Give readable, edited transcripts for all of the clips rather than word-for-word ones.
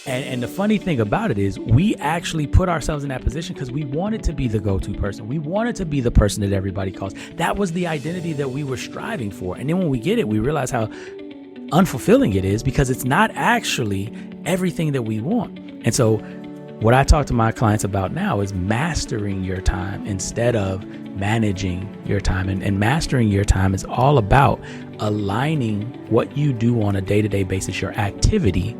And the funny thing about it is we actually put ourselves in that position because we wanted to be the go-to person. We wanted to be the person that everybody calls. That was the identity that we were striving for. And then when we get it, we realize how unfulfilling it is because it's not actually everything that we want. And so what I talk to my clients about now is mastering your time instead of managing your time. And mastering your time is all about aligning what you do on a day-to-day basis, your activity,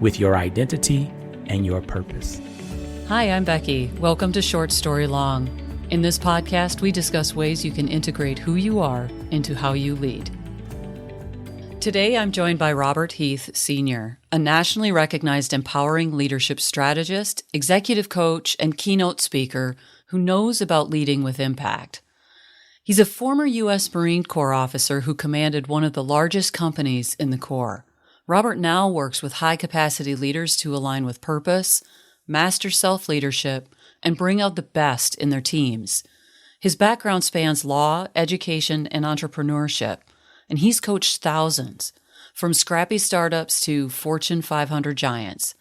with your identity and your purpose. Hi, I'm Becky. Welcome to Short Story Long. In this podcast, we discuss ways you can integrate who you are into how you lead. Today, I'm joined by Robert Heath Sr., a nationally recognized empowering leadership strategist, executive coach, and keynote speaker who knows about leading with impact. He's a former U.S. Marine Corps officer who commanded one of the largest companies in the Corps. Robert now works with high-capacity leaders to align with purpose, master self-leadership, and bring out the best in their teams. His background spans law, education, and entrepreneurship, and he's coached thousands, from scrappy startups to Fortune 500 giants.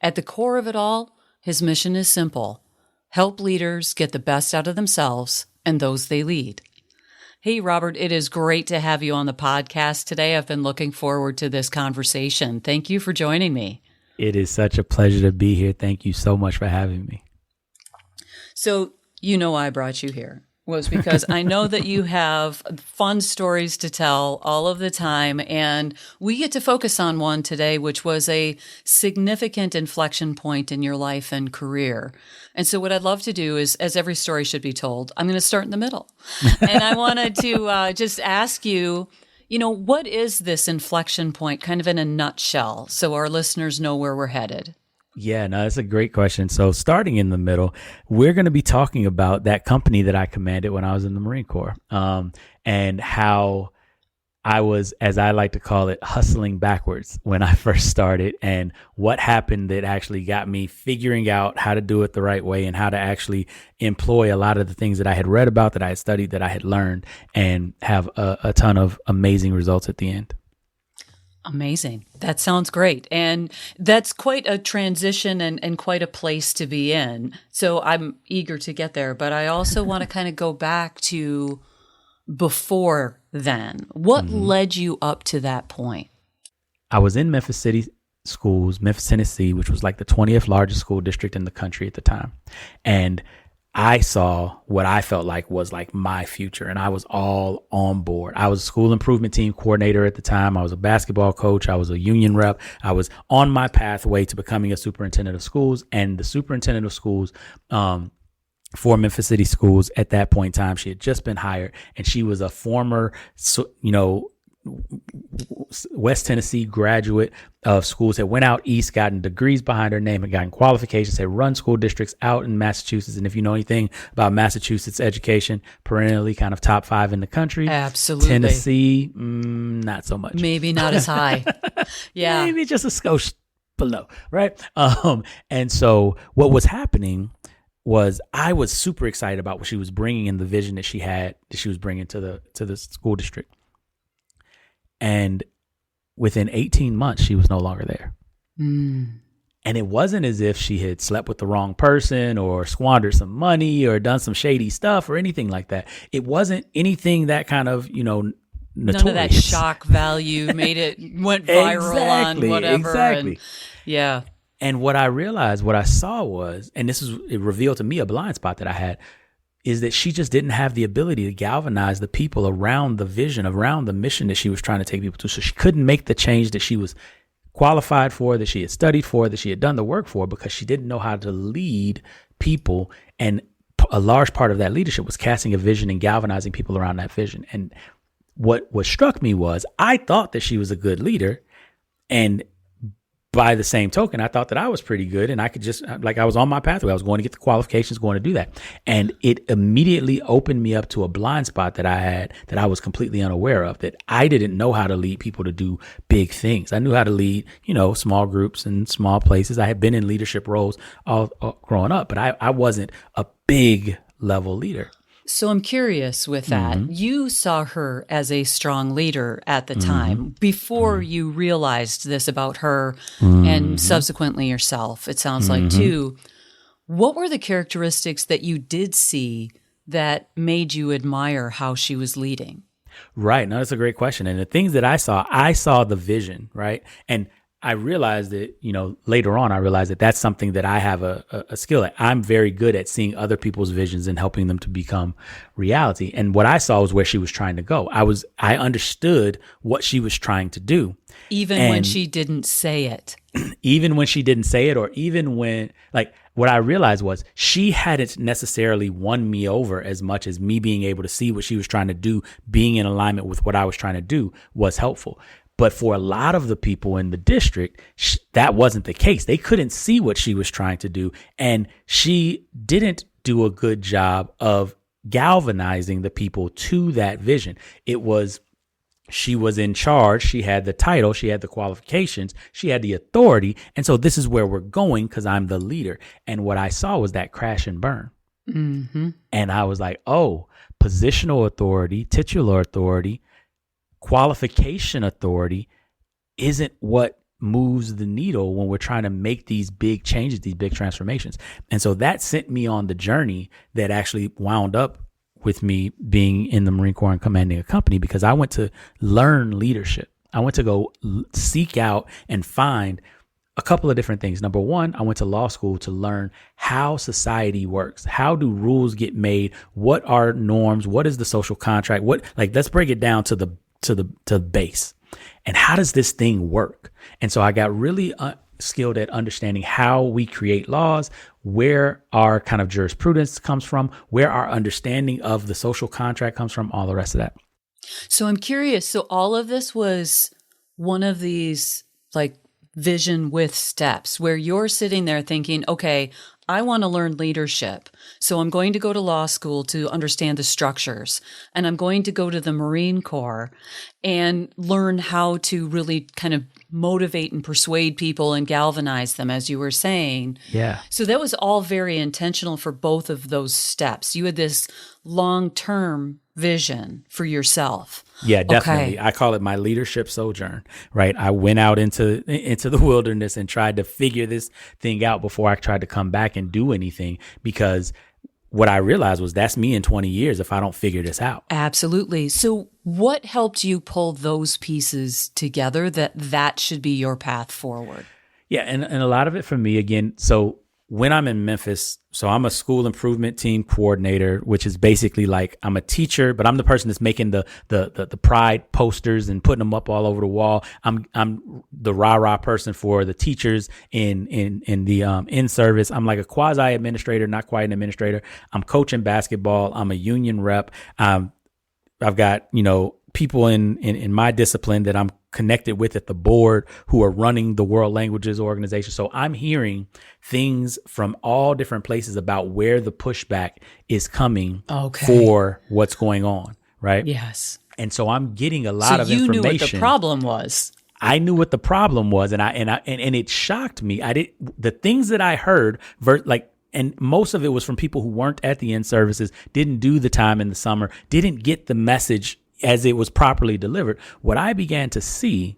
At the core of it all, his mission is simple: help leaders get the best out of themselves and those they lead. Hey, Robert, it is great to have you on the podcast today. I've been looking forward to this conversation. Thank you for joining me. It is such a pleasure to be here. Thank you so much for having me. So, you know I brought you here was because I know that you have fun stories to tell all of the time, and we get to focus on one today, which was a significant inflection point in your life and career. And so what I'd love to do is, as every story should be told, I'm going to start in the middle. And I wanted to just ask you, what is this inflection point kind of in a nutshell so our listeners know where we're headed? Yeah, no, that's a great question. So starting in the middle, we're going to be talking about that company that I commanded when I was in the Marine Corps, and how I was, as I like to call it, hustling backwards when I first started, and what happened that actually got me figuring out how to do it the right way and how to actually employ a lot of the things that I had read about, that I had studied, that I had learned, and have a ton of amazing results at the end. Amazing. That sounds great. And that's quite a transition and quite a place to be in. So I'm eager to get there, but I also want to kind of go back to before then. What led you up to that point? I was in Memphis City schools, Memphis, Tennessee, which was like the 20th largest school district in the country at the time. And I saw what I felt like was like my future, and I was all on board. I was a school improvement team coordinator at the time. I was a basketball coach. I was a union rep. I was on my pathway to becoming a superintendent of schools, and the superintendent of schools, for Memphis City Schools at that point in time, she had just been hired, and she was a former, West Tennessee graduate of schools, had went out east, gotten degrees behind her name, and gotten qualifications, had run school districts out in Massachusetts. And if you know anything about Massachusetts education, perennially kind of top 5 in the country. Absolutely. Tennessee, not so much. Maybe not as high. Yeah. Maybe just a skosh below, right? And so what was happening was I was super excited about what she was bringing and the vision that she had, that she was bringing to the school district. And within 18 months, she was no longer there. And it wasn't as if she had slept with the wrong person or squandered some money or done some shady stuff or anything like that. It wasn't anything that kind of, notorious. None of that shock value went viral on whatever. Exactly. Yeah. And what I realized, what I saw was, and it revealed to me a blind spot that I had, is that she just didn't have the ability to galvanize the people around the vision, around the mission that she was trying to take people to. So she couldn't make the change that she was qualified for, that she had studied for, that she had done the work for, because she didn't know how to lead people. And a large part of that leadership was casting a vision and galvanizing people around that vision. And what struck me was I thought that she was a good leader, and by the same token, I thought that I was pretty good, and I could just, like, I was on my pathway. I was going to get the qualifications, going to do that. And it immediately opened me up to a blind spot that I had, that I was completely unaware of, that I didn't know how to lead people to do big things. I knew how to lead, small groups and small places. I had been in leadership roles all growing up, but I wasn't a big level leader. So I'm curious with that. You saw her as a strong leader at the time before you realized this about her and subsequently yourself, it sounds like too. What were the characteristics that you did see that made you admire how she was leading? Right. No, that's a great question. And the things that I saw the vision, right? And I realized that, later on, I realized that that's something that I have a skill at. I'm very good at seeing other people's visions and helping them to become reality. And what I saw was where she was trying to go. I understood what she was trying to do. Even when she didn't say it. Even when she didn't say it, or even when, what I realized was she hadn't necessarily won me over as much as me being able to see what she was trying to do, being in alignment with what I was trying to do was helpful. But for a lot of the people in the district, that wasn't the case. They couldn't see what she was trying to do. And she didn't do a good job of galvanizing the people to that vision. She was in charge. She had the title. She had the qualifications. She had the authority. And so this is where we're going because I'm the leader. And what I saw was that crash and burn. And I was like, oh, positional authority, titular authority, qualification authority isn't what moves the needle when we're trying to make these big changes, these big transformations. And so that sent me on the journey that actually wound up with me being in the Marine Corps and commanding a company, because I went to learn leadership. I went to go seek out and find a couple of different things. Number one, I went to law school to learn how society works. How do rules get made? What are norms? What is the social contract? Let's break it down to the base. And how does this thing work? And so I got really skilled at understanding how we create laws, where our kind of jurisprudence comes from, where our understanding of the social contract comes from, all the rest of that. So I'm curious. So all of this was one of these vision with steps where you're sitting there thinking, okay, I want to learn leadership. So I'm going to go to law school to understand the structures, and I'm going to go to the Marine Corps and learn how to really kind of motivate and persuade people and galvanize them, as you were saying. Yeah. So that was all very intentional for both of those steps. You had this long-term vision for yourself. Yeah, definitely. Okay. I call it my leadership sojourn, right? I went out into the wilderness and tried to figure this thing out before I tried to come back and do anything, because what I realized was that's me in 20 years if I don't figure this out. Absolutely. So what helped you pull those pieces together that should be your path forward? Yeah, and a lot of it for me, again, so when I'm in Memphis, so I'm a school improvement team coordinator, which is basically like I'm a teacher, but I'm the person that's making the pride posters and putting them up all over the wall. I'm the rah-rah person for the teachers in the in service. I'm like a quasi administrator, not quite an administrator. I'm coaching basketball. I'm a union rep. I've got, people in my discipline that I'm connected with at the board who are running the World Languages Organization. So I'm hearing things from all different places about where the pushback is coming for what's going on, right? Yes. And so I'm getting a lot of information. So you knew what the problem was. I knew what the problem was, and it shocked me. The things that I heard, and most of it was from people who weren't at the in-services, didn't do the time in the summer, didn't get the message as it was properly delivered. What I began to see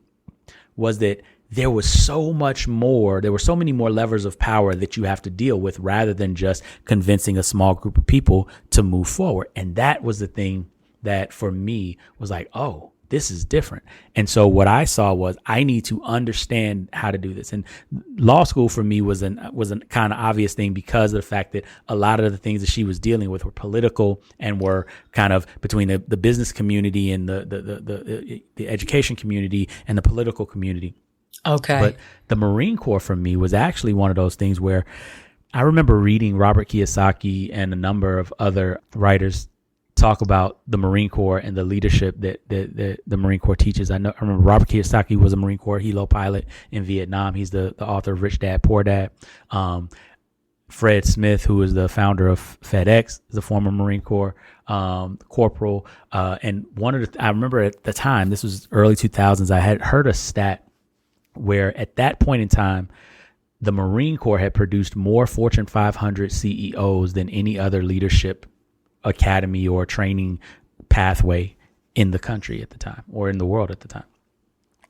was that there was so much more. There were so many more levers of power that you have to deal with rather than just convincing a small group of people to move forward. And that was the thing that for me was like, oh, this is different. And so what I saw was I need to understand how to do this. And law school for me was a kind of obvious thing because of the fact that a lot of the things that she was dealing with were political and were kind of between the business community and the education community and the political community. Okay. But the Marine Corps for me was actually one of those things where I remember reading Robert Kiyosaki and a number of other writers talk about the Marine Corps and the leadership that the Marine Corps teaches. I remember Robert Kiyosaki was a Marine Corps helo pilot in Vietnam. He's the author of Rich Dad, Poor Dad. Fred Smith, who is the founder of FedEx, is a former Marine Corps corporal. And I remember at the time, this was early 2000s, I had heard a stat where at that point in time, the Marine Corps had produced more Fortune 500 CEOs than any other leadership academy or training pathway in the country at the time, or in the world at the time.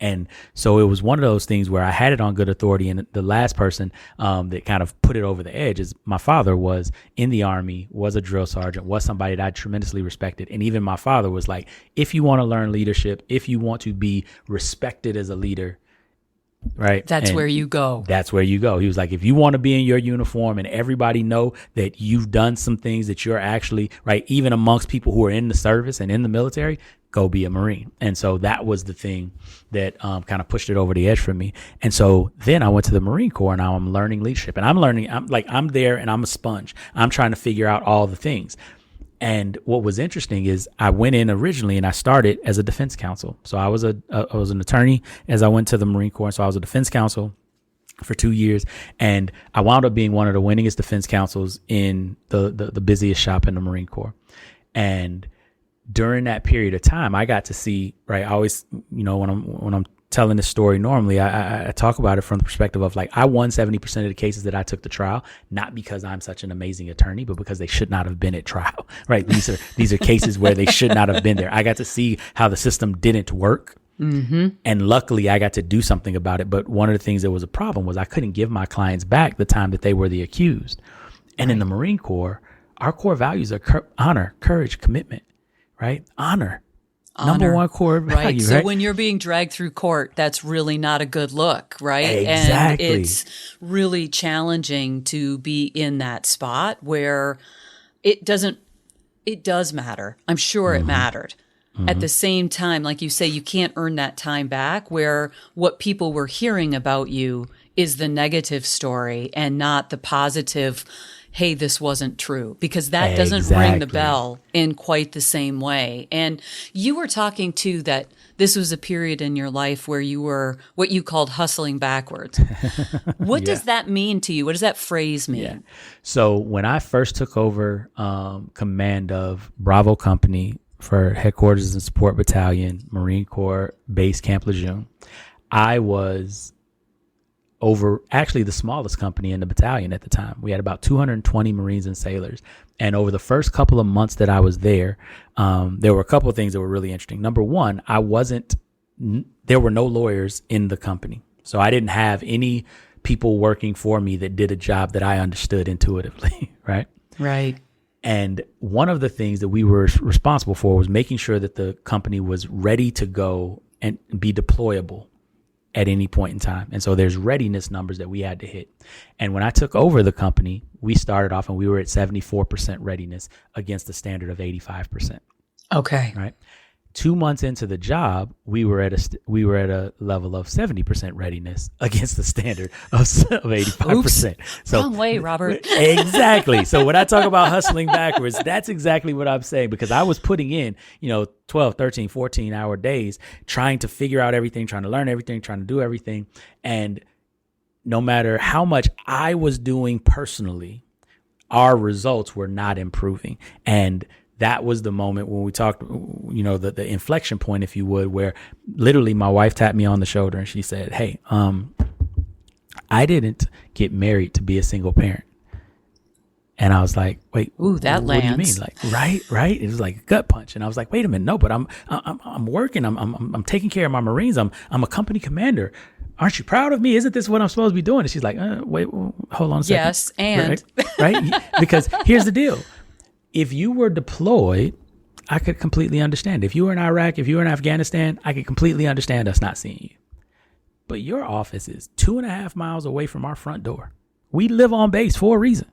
And so it was one of those things where I had it on good authority. And the last person that kind of put it over the edge is my father. Was in the Army, was a drill sergeant, was somebody that I tremendously respected. And even my father was like, if you want to learn leadership, if you want to be respected as a leader, right? That's where you go. That's where you go. He was like, if you want to be in your uniform and everybody know that you've done some things that you're actually, right, even amongst people who are in the service and in the military, go be a Marine. And so that was the thing that kind of pushed it over the edge for me. And so then I went to the Marine Corps, and now I'm learning leadership, and I'm there and I'm a sponge. I'm trying to figure out all the things. And what was interesting is I went in originally and I started as a defense counsel. So I was an attorney as I went to the Marine Corps. So I was a defense counsel for 2 years, and I wound up being one of the winningest defense counsels in the busiest shop in the Marine Corps. And during that period of time, I got to see, right, I always, when I'm telling this story normally, I talk about it from the perspective of like, I won 70% of the cases that I took to trial, not because I'm such an amazing attorney, but because they should not have been at trial, right? These are cases where they should not have been there. I got to see how the system didn't work. Mm-hmm. And luckily I got to do something about it. But one of the things that was a problem was I couldn't give my clients back the time that they were the accused. And in the Marine Corps, our core values are honor, courage, commitment, right? Honor. Number one core value, right? So when you're being dragged through court, that's really not a good look, right? Exactly. And it's really challenging to be in that spot where it does matter. I'm sure it mattered. Mm-hmm. At the same time, like you say, you can't earn that time back, where what people were hearing about you is the negative story and not the positive, hey, this wasn't true, because that doesn't ring the bell in quite the same way. And you were talking too that this was a period in your life where you were what you called hustling backwards. What does that mean to you? What does that phrase mean? Yeah. So when I first took over command of Bravo Company for Headquarters and Support Battalion, Marine Corps Base Camp Lejeune, I was over actually the smallest company in the battalion at the time. We had about 220 Marines and sailors. And over the first couple of months that I was there, there were a couple of things that were really interesting. Number one, there were no lawyers in the company. So I didn't have any people working for me that did a job that I understood intuitively, right? Right. And one of the things that we were responsible for was making sure that the company was ready to go and be deployable at any point in time. And so there's readiness numbers that we had to hit. And when I took over the company, we started off and we were at 74% readiness against the standard of 85%. Okay. Right. 2 months into the job, we were at a level of 70% readiness against the standard of 85%. Oops. So wrong way, Robert. Exactly. So when I talk about hustling backwards, that's exactly what I'm saying, because I was putting in, 12, 13, 14-hour days trying to figure out everything, trying to learn everything, trying to do everything. And no matter how much I was doing personally, our results were not improving. And that was the moment when we talked, the inflection point, if you would, where literally my wife tapped me on the shoulder and she said, hey, I didn't get married to be a single parent. And I was like, wait, ooh, that what lands. do you mean? Like, right. It was like a gut punch. And I was like, wait a minute. No, but I'm working. I'm taking care of my Marines. I'm a company commander. Aren't you proud of me? Isn't this what I'm supposed to be doing? And she's like, wait, hold on a second. Yes. And right. Because here's the deal. If you were deployed, I could completely understand. If you were in Iraq, if you were in Afghanistan, I could completely understand us not seeing you. But your office is 2.5 miles away from our front door. We live on base for a reason.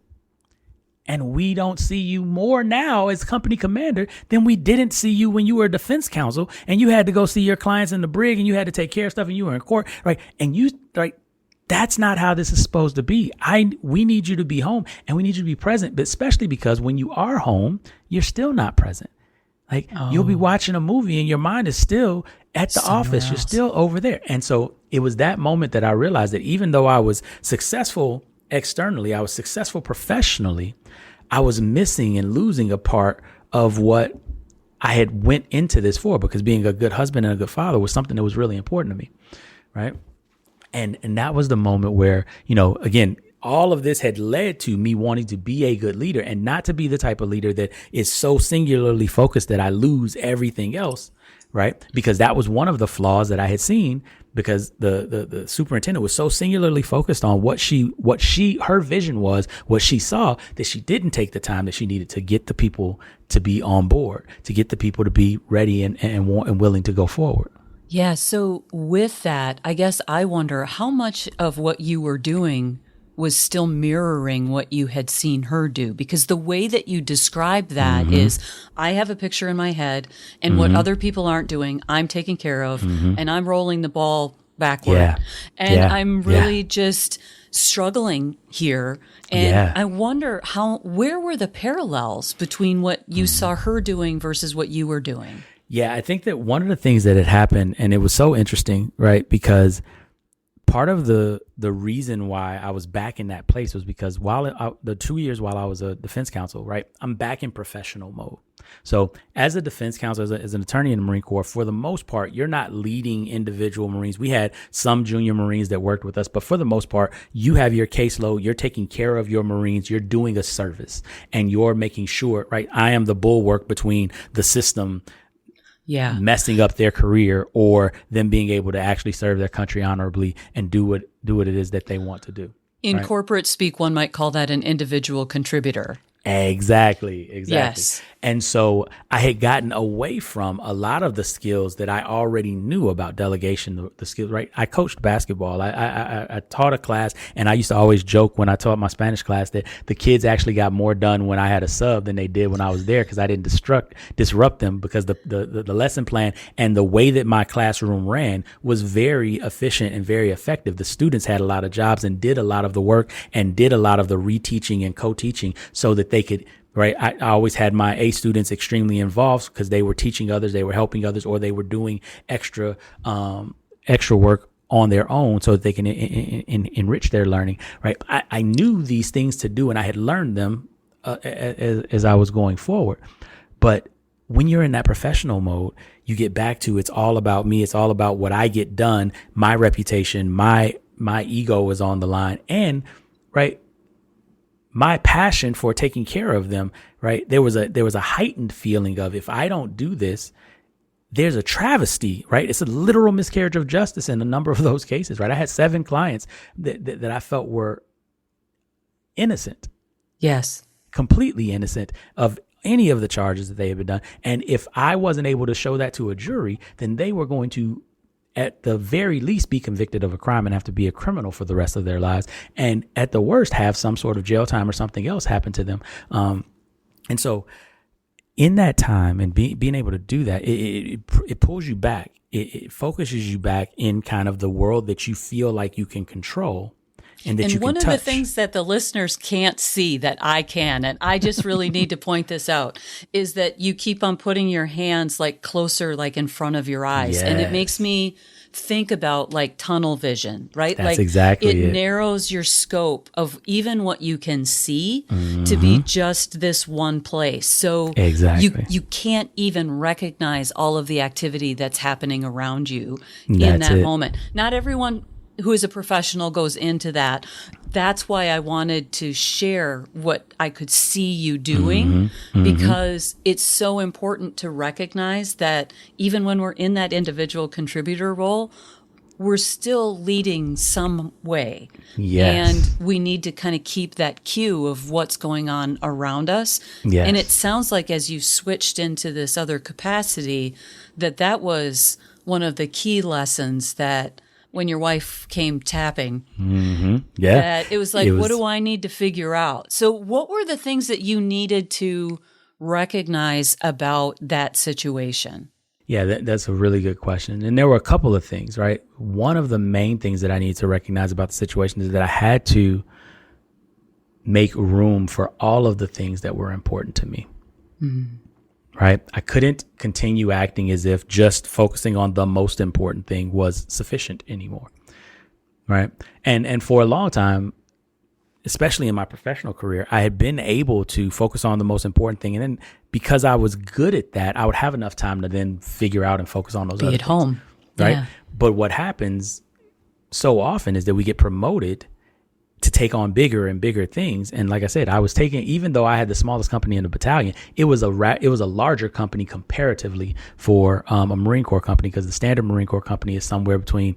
And we don't see you more now as company commander than we didn't see you when you were a defense counsel and you had to go see your clients in the brig and you had to take care of stuff and you were in court, right? And that's not how this is supposed to be. We need you to be home and we need you to be present, but especially because when you are home, you're still not present. You'll be watching a movie and your mind is still at the office. Else. You're still over there. And so it was that moment that I realized that even though I was successful externally, I was successful professionally, I was missing and losing a part of what I had went into this for, because being a good husband and a good father was something that was really important to me. Right. And that was the moment where, again, all of this had led to me wanting to be a good leader and not to be the type of leader that is so singularly focused that I lose everything else, right? Because that was one of the flaws that I had seen, because the superintendent was so singularly focused on what her vision was, what she saw, that she didn't take the time that she needed to get the people to be on board, to get the people to be ready and willing to go forward. Yeah. So with that, I guess I wonder how much of what you were doing was still mirroring what you had seen her do, because the way that you describe that is, I have a picture in my head, and what other people aren't doing, I'm taking care of, and I'm rolling the ball backward, and I'm really just struggling here. And I wonder where were the parallels between what you saw her doing versus what you were doing? Yeah, I think that one of the things that had happened, and it was so interesting, right? Because part of the reason why I was back in that place was because the 2 years while I was a defense counsel, right, I'm back in professional mode. So as a defense counsel, as an attorney in the Marine Corps, for the most part, you're not leading individual Marines. We had some junior Marines that worked with us, but for the most part, you have your caseload, you're taking care of your Marines, you're doing a service, and you're making sure, right, I am the bulwark between the system messing up their career or them being able to actually serve their country honorably and do what it is that they want to do. In corporate speak, one might call that an individual contributor. Exactly. Yes. And so I had gotten away from a lot of the skills that I already knew about delegation, the skills, right? I coached basketball. I taught a class, and I used to always joke when I taught my Spanish class that the kids actually got more done when I had a sub than they did when I was there, because I didn't disrupt them, because the lesson plan and the way that my classroom ran was very efficient and very effective. The students had a lot of jobs and did a lot of the work and did a lot of the reteaching and co-teaching so that they could, right? I always had my A students extremely involved because they were teaching others, they were helping others, or they were doing extra work on their own so that they can enrich their learning, right? I knew these things to do, and I had learned them as I was going forward. But when you're in that professional mode, you get back to, it's all about me. It's all about what I get done. My reputation, my ego is on the line, and right, my passion for taking care of them, right? There was a heightened feeling of, if I don't do this, there's a travesty, right? It's a literal miscarriage of justice in a number of those cases, right? I had 7 clients that I felt were innocent. Yes. Completely innocent of any of the charges that they had been done. And if I wasn't able to show that to a jury, then they were going to, at the very least, be convicted of a crime and have to be a criminal for the rest of their lives. And at the worst, have some sort of jail time or something else happen to them. And so in that time, and being able to do that, it pulls you back. It focuses you back in kind of the world that you feel like you can control. And one of the things that the listeners can't see that I can, and I just really need to point this out, is that you keep on putting your hands like closer, like in front of your eyes. Yes. And it makes me think about like tunnel vision, right? That's like exactly it narrows your scope of even what you can see to be just this one place. So you can't even recognize all of the activity that's happening around you in that moment. Not everyone who is a professional goes into that. That's why I wanted to share what I could see you doing, because it's so important to recognize that even when we're in that individual contributor role, we're still leading some way. Yes. And we need to kind of keep that cue of what's going on around us. Yes. And it sounds like as you switched into this other capacity, that was one of the key lessons, that when your wife came tapping, that it was like, what do I need to figure out? So what were the things that you needed to recognize about that situation? Yeah, that's a really good question. And there were a couple of things, right? One of the main things that I need to recognize about the situation is that I had to make room for all of the things that were important to me. Right? I couldn't continue acting as if just focusing on the most important thing was sufficient anymore. Right? And for a long time, especially in my professional career, I had been able to focus on the most important thing. And then because I was good at that, I would have enough time to then figure out and focus on those other things. Be at home. Right? Yeah. But what happens so often is that we get promoted to take on bigger and bigger things. And like I said, I was taking, even though I had the smallest company in the battalion, it was a larger company comparatively for a Marine Corps company, because the standard Marine Corps company is somewhere between,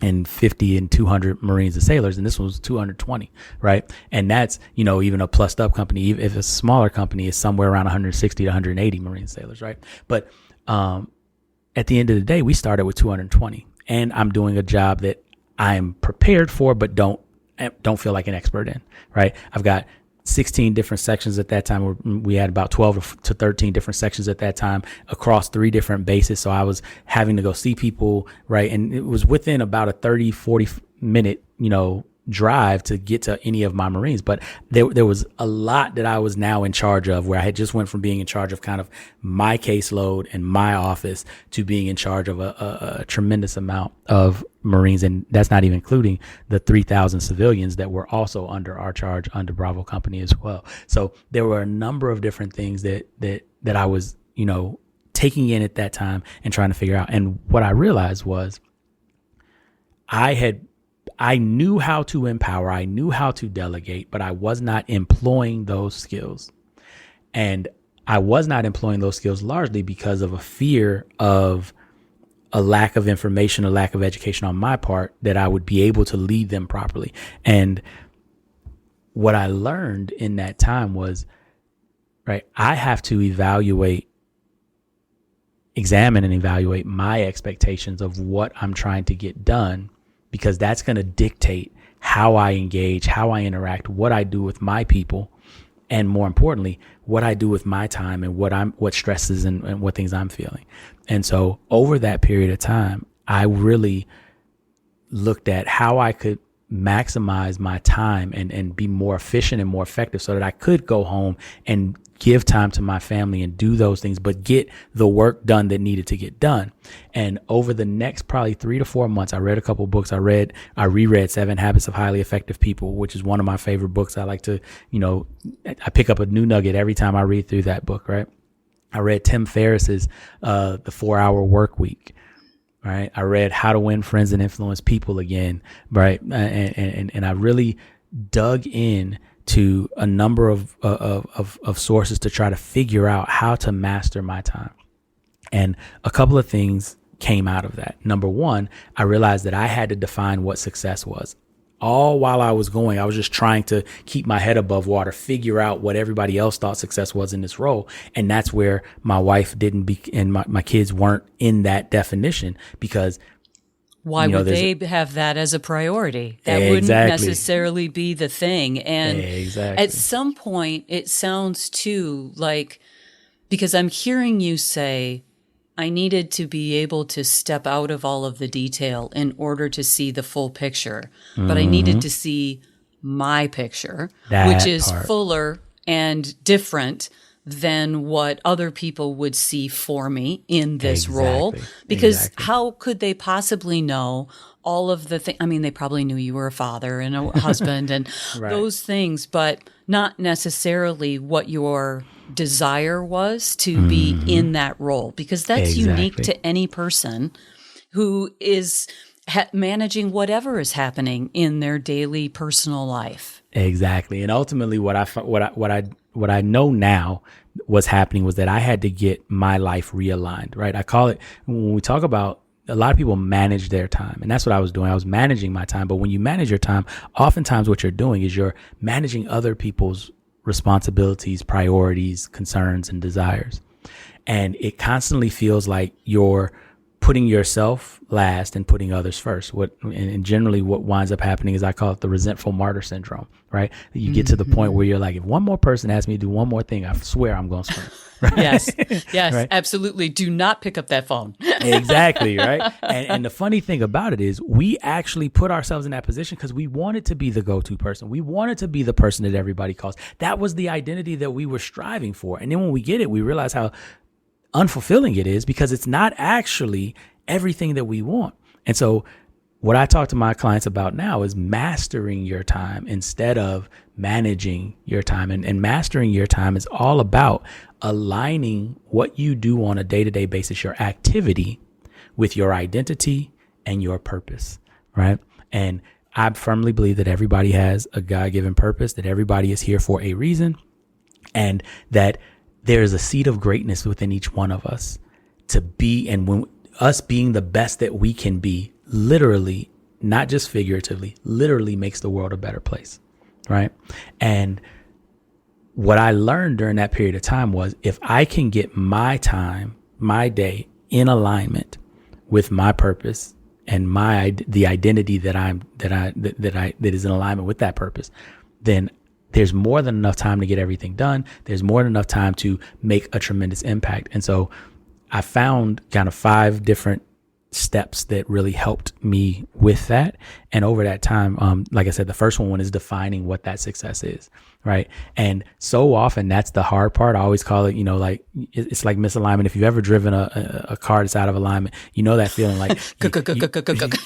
150 and 200 Marines and sailors. And this one was 220, right? And that's, even a plussed up company, if it's a smaller company, is somewhere around 160 to 180 Marine sailors, right? But at the end of the day, we started with 220, and I'm doing a job that I'm prepared for, but don't feel like an expert in, right? I've got 16 different sections at that time. We had about 12 to 13 different sections at that time across 3 different bases. So I was having to go see people, right? And it was within about a 30, 40 minute, drive to get to any of my Marines. But there was a lot that I was now in charge of, where I had just went from being in charge of kind of my caseload and my office to being in charge of a tremendous amount of Marines. And that's not even including the 3,000 civilians that were also under our charge under Bravo Company as well. So there were a number of different things that I was, taking in at that time and trying to figure out. And what I realized was I knew how to empower, I knew how to delegate, but I was not employing those skills. And I was not employing those skills largely because of a fear of a lack of information, a lack of education on my part, that I would be able to lead them properly. And what I learned in that time was, right, I have to examine and evaluate my expectations of what I'm trying to get done, because that's going to dictate how I engage, how I interact, what I do with my people, and more importantly, what I do with my time and what stresses and what things I'm feeling. And so over that period of time, I really looked at how I could maximize my time and be more efficient and more effective, so that I could go home and give time to my family and do those things, but get the work done that needed to get done. And over the next probably 3 to 4 months, I read a couple of books. I reread 7 Habits of Highly Effective People, which is one of my favorite books. I like to, I pick up a new nugget every time I read through that book, right? I read Tim Ferriss's The 4-Hour Work Week. Right. I read How to Win Friends and Influence People again. Right. And I really dug in to a number of sources to try to figure out how to master my time. And a couple of things came out of that. Number one, I realized that I had to define what success was. All while I was going, I was just trying to keep my head above water, figure out what everybody else thought success was in this role. And that's where my wife and my kids weren't in that definition, because why would they have that as a priority? That wouldn't necessarily be the thing. And at some point, it sounds too like, because I'm hearing you say, I needed to be able to step out of all of the detail in order to see the full picture. But I needed to see my picture, which is fuller and different than what other people would see for me in this role. Because how could they possibly know all of the things? I mean, they probably knew you were a father and a husband and those things, but not necessarily what your desire was to be in that role, because that's unique to any person who is managing whatever is happening in their daily personal life. Exactly. And ultimately what I know now was happening was that I had to get my life realigned, right? I call it, when we talk about, a lot of people manage their time, and that's what I was doing. I was managing my time. But when you manage your time, oftentimes what you're doing is you're managing other people's responsibilities, priorities, concerns, and desires. And it constantly feels like you're putting yourself last and putting others first. And generally what winds up happening is, I call it the resentful martyr syndrome, right? You get to the point where you're like, if one more person asks me to do one more thing, I swear I'm going to sprint. Right? Yes, right? Absolutely. Do not pick up that phone. Exactly, right? And the funny thing about it is, we actually put ourselves in that position because we wanted to be the go-to person. We wanted to be the person that everybody calls. That was the identity that we were striving for. And then when we get it, we realize how unfulfilling it is, because it's not actually everything that we want. And so what I talk to my clients about now is mastering your time instead of managing your time. And mastering your time is all about aligning what you do on a day-to-day basis, your activity, with your identity and your purpose, right? And I firmly believe that everybody has a God-given purpose, that everybody is here for a reason, and that there is a seed of greatness within each one of us to be, and when us being the best that we can be, literally, not just figuratively, literally makes the world a better place, right? And what I learned during that period of time was, if I can get my time, my day in alignment with my purpose and the identity that is in alignment with that purpose, then there's more than enough time to get everything done. There's more than enough time to make a tremendous impact. And so I found kind of 5 different steps that really helped me with that. And over that time, like I said, the first one is defining what that success is, right? And so often that's the hard part. I always call it, like it's like misalignment. If you've ever driven a car that's out of alignment, you know that feeling like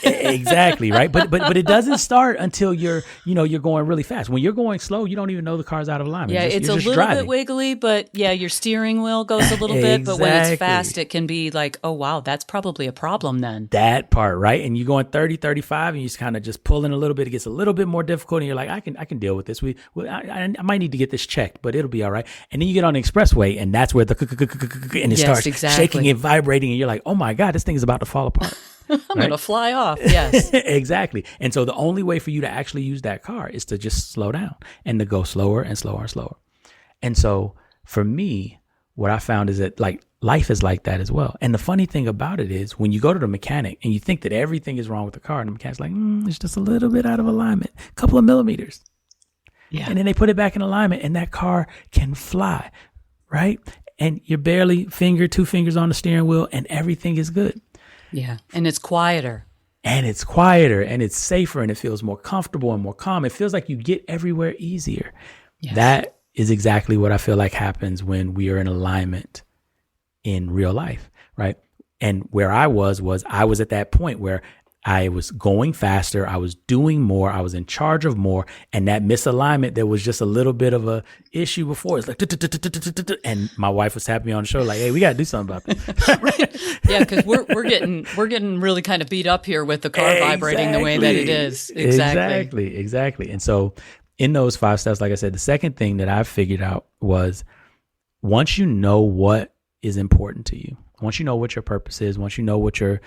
exactly, right? But it doesn't start until you're going really fast. When you're going slow, you don't even know the car's out of alignment. Yeah, it's a little bit wiggly, but yeah, your steering wheel goes a little bit. But when it's fast, it can be like, oh wow, that's probably a problem then. That part, right? And you're going 30, 35, and you just kind of just pulling a little bit. It gets a little bit more difficult, and you're like, I can deal with this. I might need to get this checked, but it'll be all right. And then you get on the expressway, and that's where and it starts shaking and vibrating, and you're like, oh my God, this thing is about to fall apart. I'm going to fly off. Yes. Exactly. And so the only way for you to actually use that car is to just slow down and to go slower and slower and slower. And so for me, what I found is that like life is like that as well. And the funny thing about it is when you go to the mechanic and you think that everything is wrong with the car, and the mechanic's like, it's just a little bit out of alignment, a couple of millimeters. Yeah. And then they put it back in alignment and that car can fly, right? And you're barely 2 fingers on the steering wheel and everything is good. Yeah. And it's quieter. And it's quieter and it's safer and it feels more comfortable and more calm. It feels like you get everywhere easier. Yes. That is exactly what I feel like happens when we are in alignment in real life, right? And where I was at that point where I was going faster, I was doing more, I was in charge of more, and that misalignment, there was just a little bit of a issue before. It's like, and my wife was tapping me on the shoulder like, hey, we got to do something about this. Right. Yeah, because we're getting really kind of beat up here with the car vibrating the way that it is. Exactly. And so in those 5 steps, like I said, the second thing that I figured out was once you know what is important to you, once you know what your purpose is, once you know what your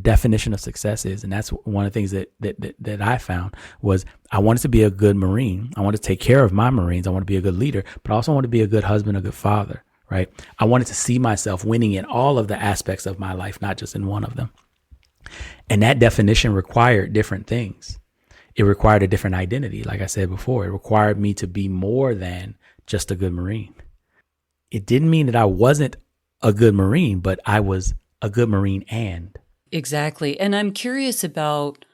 definition of success is, and that's one of the things that I found was I wanted to be a good Marine. I wanted to take care of my Marines. I want to be a good leader, but I also want to be a good husband, a good father, right? I wanted to see myself winning in all of the aspects of my life, not just in one of them. And that definition required different things. It required a different identity. Like I said before, it required me to be more than just a good Marine. It didn't mean that I wasn't a good Marine, but I was a good Marine and. Exactly. And I'm curious about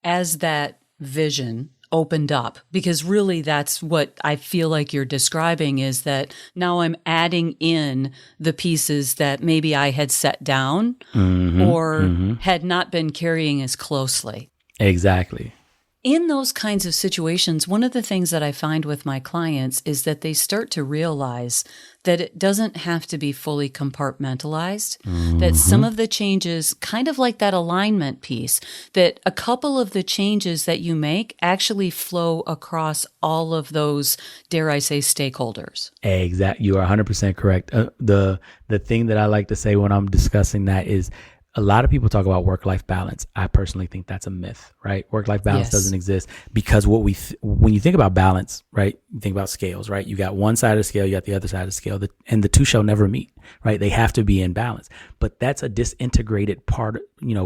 as that vision opened up, because really that's what I feel like you're describing is that now I'm adding in the pieces that maybe I had set down or had not been carrying as closely. Exactly. In those kinds of situations, one of the things that I find with my clients is that they start to realize that it doesn't have to be fully compartmentalized, that some of the changes, kind of like that alignment piece, that a couple of the changes that you make actually flow across all of those, dare I say, stakeholders. Exactly. You are 100% correct. The thing that I like to say when I'm discussing that is, a lot of people talk about work-life balance. I personally think that's a myth, right? Work-life balance doesn't exist because when you think about balance, right? You think about scales, right? You got one side of the scale, you got the other side of the scale, and the two shall never meet, right? They have to be in balance. But that's a disintegrated part,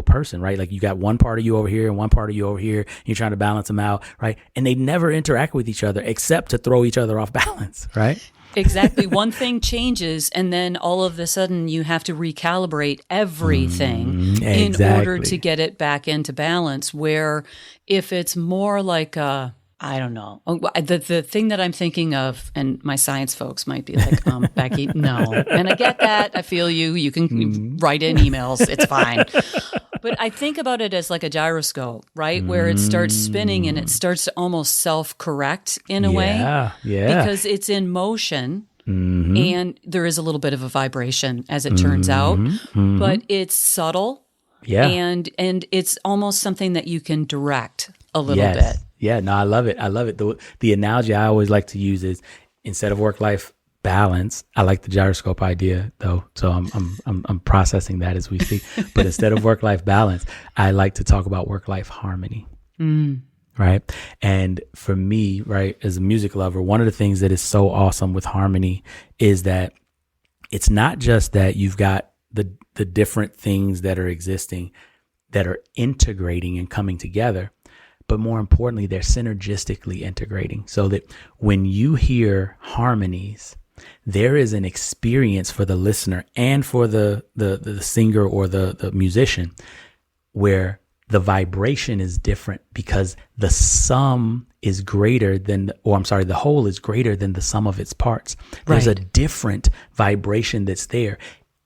person, right? Like you got one part of you over here and one part of you over here, and you're trying to balance them out, right? And they never interact with each other except to throw each other off balance, right? Exactly. One thing changes, and then all of a sudden you have to recalibrate everything in order to get it back into balance. Where if it's more like I don't know, the thing that I'm thinking of, and my science folks might be like, Becky, no. And I get that. I feel you. You can write in emails. It's fine. But I think about it as like a gyroscope, right? Where it starts spinning and it starts to almost self-correct in a way. Yeah. Because it's in motion and there is a little bit of a vibration as it turns out. But it's subtle and it's almost something that you can direct a little bit. Yeah, no, I love it. I love it. The analogy I always like to use is instead of work-life balance, I like the gyroscope idea though. So I'm processing that as we speak. But instead of work-life balance, I like to talk about work-life harmony. Right. And for me, right, as a music lover, one of the things that is so awesome with harmony is that it's not just that you've got the different things that are existing that are integrating and coming together, but more importantly, they're synergistically integrating so that when you hear harmonies, there is an experience for the listener and for the singer or the musician where the vibration is different because the sum is greater than, the whole is greater than the sum of its parts. There's a different vibration that's there.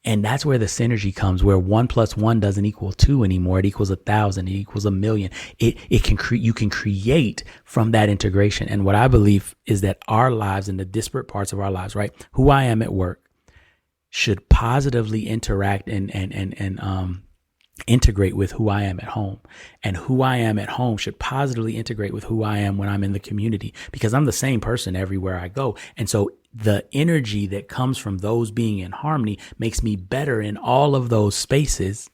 And that's where the synergy comes, where 1 + 1 doesn't equal 2 anymore. It equals 1,000. It equals 1,000,000. You can create from that integration. And what I believe is that our lives and the disparate parts of our lives, right? Who I am at work should positively interact and integrate with who I am at home, and who I am at home should positively integrate with who I am when I'm in the community, because I'm the same person everywhere I go. And so the energy that comes from those being in harmony makes me better in all of those spaces.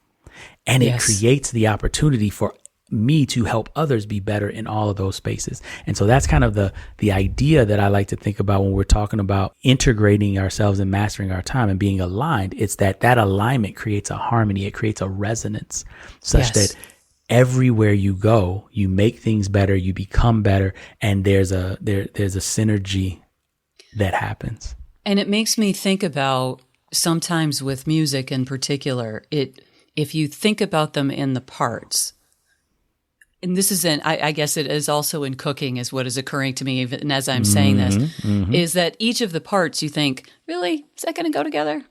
And it creates the opportunity for me to help others be better in all of those spaces. And so that's kind of the idea that I like to think about when we're talking about integrating ourselves and mastering our time and being aligned. It's that alignment creates a harmony. It creates a resonance such that everywhere you go, you make things better, you become better, and there's a synergy that happens. And it makes me think about sometimes with music in particular, if you think about them in the parts, and this is I guess it is also in cooking is what is occurring to me even as I'm saying this, is that each of the parts you think, really, is that going to go together?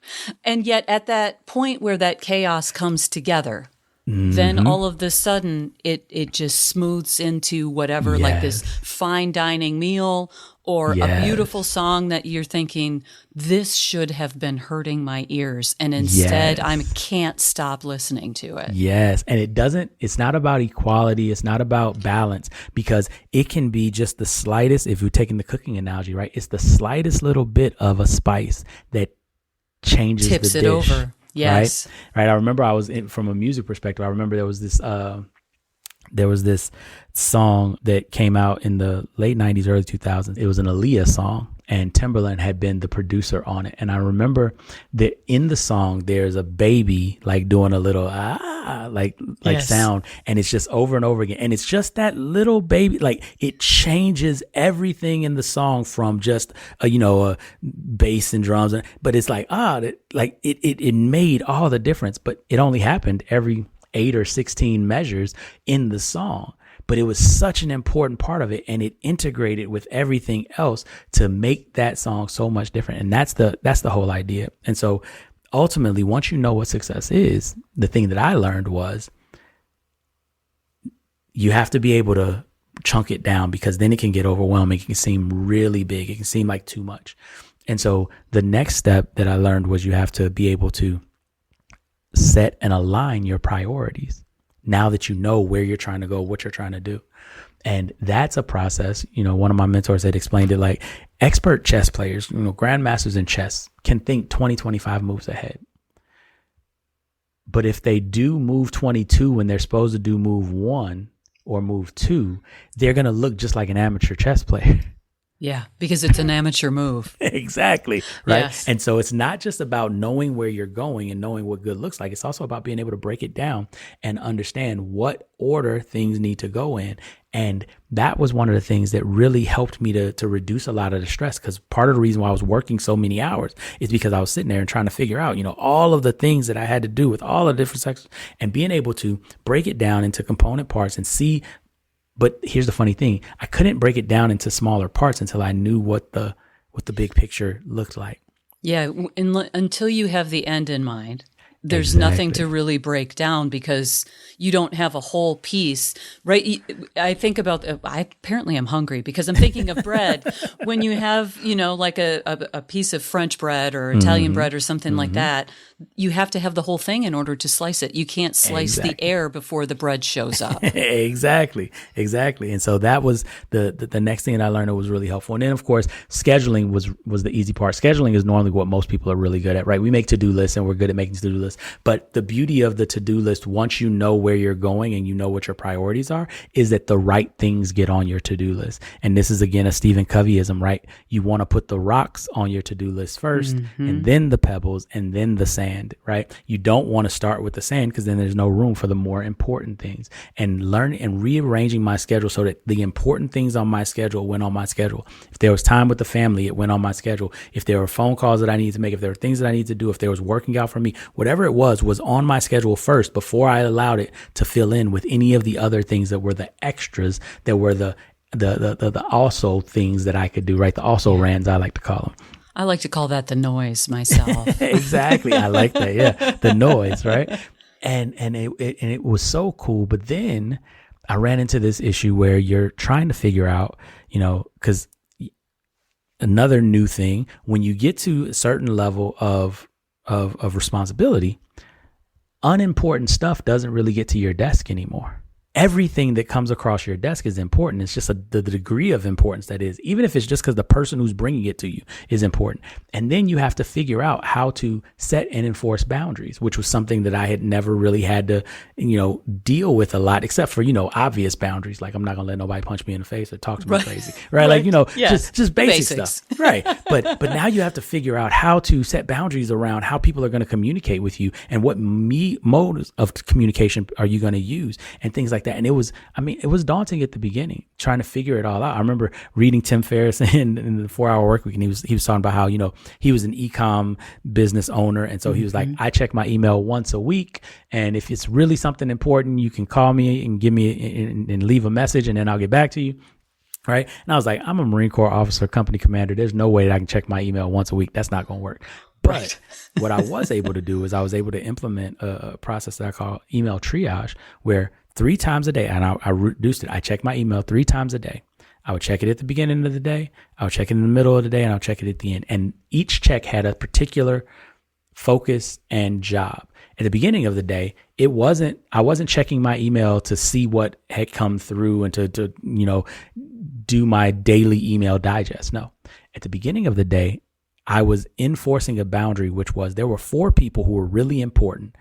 And yet at that point where that chaos comes together, then all of the sudden it just smooths into whatever, like this fine dining meal or a beautiful song that you're thinking, this should have been hurting my ears. And instead I can't stop listening to it. Yes. And it's not about equality. It's not about balance, because it can be just the slightest, if you're taking the cooking analogy, right? It's the slightest little bit of a spice that changes tips the it dish. Over. Yes. Right. I remember from a music perspective, I remember there was this song that came out in the late 90s, early 2000s. It was an Aaliyah song, and Timberland had been the producer on it. And I remember that in the song, there's a baby like doing a little sound, and it's just over and over again. And it's just that little baby, like it changes everything in the song from just a bass and drums, but it's like it made all the difference. But it only happened every 8 or 16 measures in the song. But it was such an important part of it, and it integrated with everything else to make that song so much different. And that's the whole idea. And so ultimately, once you know what success is, the thing that I learned was you have to be able to chunk it down, because then it can get overwhelming. It can seem really big. It can seem like too much. And so the next step that I learned was you have to be able to set and align your priorities now that you know where you're trying to go, what you're trying to do. And that's a process. One of my mentors had explained it like expert chess players, grandmasters in chess can think 20, 25 moves ahead. But if they do move 22 when they're supposed to do move 1 or move 2, they're going to look just like an amateur chess player. Yeah, because it's an amateur move. Exactly. Right. Yes. And so it's not just about knowing where you're going and knowing what good looks like. It's also about being able to break it down and understand what order things need to go in. And that was one of the things that really helped me to reduce a lot of the stress, because part of the reason why I was working so many hours is because I was sitting there and trying to figure out, all of the things that I had to do with all the different sections, and being able to break it down into component parts and see. But here's the funny thing. I couldn't break it down into smaller parts until I knew what the big picture looked like. Yeah. Until you have the end in mind. there's nothing to really break down because you don't have a whole piece, right? I think about, apparently I'm hungry because I'm thinking of bread. When you have, like a piece of French bread or Italian bread or something like that, you have to have the whole thing in order to slice it. You can't slice the air before the bread shows up. Exactly. And so that was the next thing that I learned that was really helpful. And then, of course, scheduling was the easy part. Scheduling is normally what most people are really good at, right? We make to-do lists and we're good at making to-do lists. But the beauty of the to-do list, once you know where you're going and you know what your priorities are, is that the right things get on your to-do list. And this is, again, a Stephen Coveyism, right? You want to put the rocks on your to-do list first, and then the pebbles, and then the sand, right? You don't want to start with the sand because then there's no room for the more important things. And learning and rearranging my schedule so that the important things on my schedule went on my schedule. If there was time with the family, it went on my schedule. If there were phone calls that I needed to make, if there were things that I needed to do, if there was working out for me, whatever it was on my schedule first before I allowed it to fill in with any of the other things that were the extras, that were the also things that I could do, right? The also rans, I like to call them. I like to call that the noise myself. Exactly. I like that. Yeah. The noise, right? And it was so cool. But then I ran into this issue where you're trying to figure out, because another new thing, when you get to a certain level of responsibility, unimportant stuff doesn't really get to your desk anymore. Everything that comes across your desk is important. It's just the degree of importance that is, even if it's just because the person who's bringing it to you is important. And then you have to figure out how to set and enforce boundaries, which was something that I had never really had to, deal with a lot, except for, obvious boundaries. Like, I'm not going to let nobody punch me in the face or talk to me crazy, right? Like, yes. just basic stuff. Right. But now you have to figure out how to set boundaries around how people are going to communicate with you and what modes of communication are you going to use and things like that. And it was daunting at the beginning, trying to figure it all out. I remember reading Tim Ferriss in the 4-Hour Workweek, and he was talking about how, he was an e-com business owner. And so he was like, I check my email once a week. And if it's really something important, you can call me and give me and leave a message, and then I'll get back to you. Right. And I was like, I'm a Marine Corps officer, company commander. There's no way that I can check my email once a week. That's not going to work. But what I was able to do is I was able to implement a process that I call email triage, where 3 times a day, and I reduced it. I check my email 3 times a day. I would check it at the beginning of the day. I would check it in the middle of the day, and I'll check it at the end. And each check had a particular focus and job. At the beginning of the day, I wasn't checking my email to see what had come through and to do my daily email digest. No, at the beginning of the day, I was enforcing a boundary, which was there were 4 people who were really important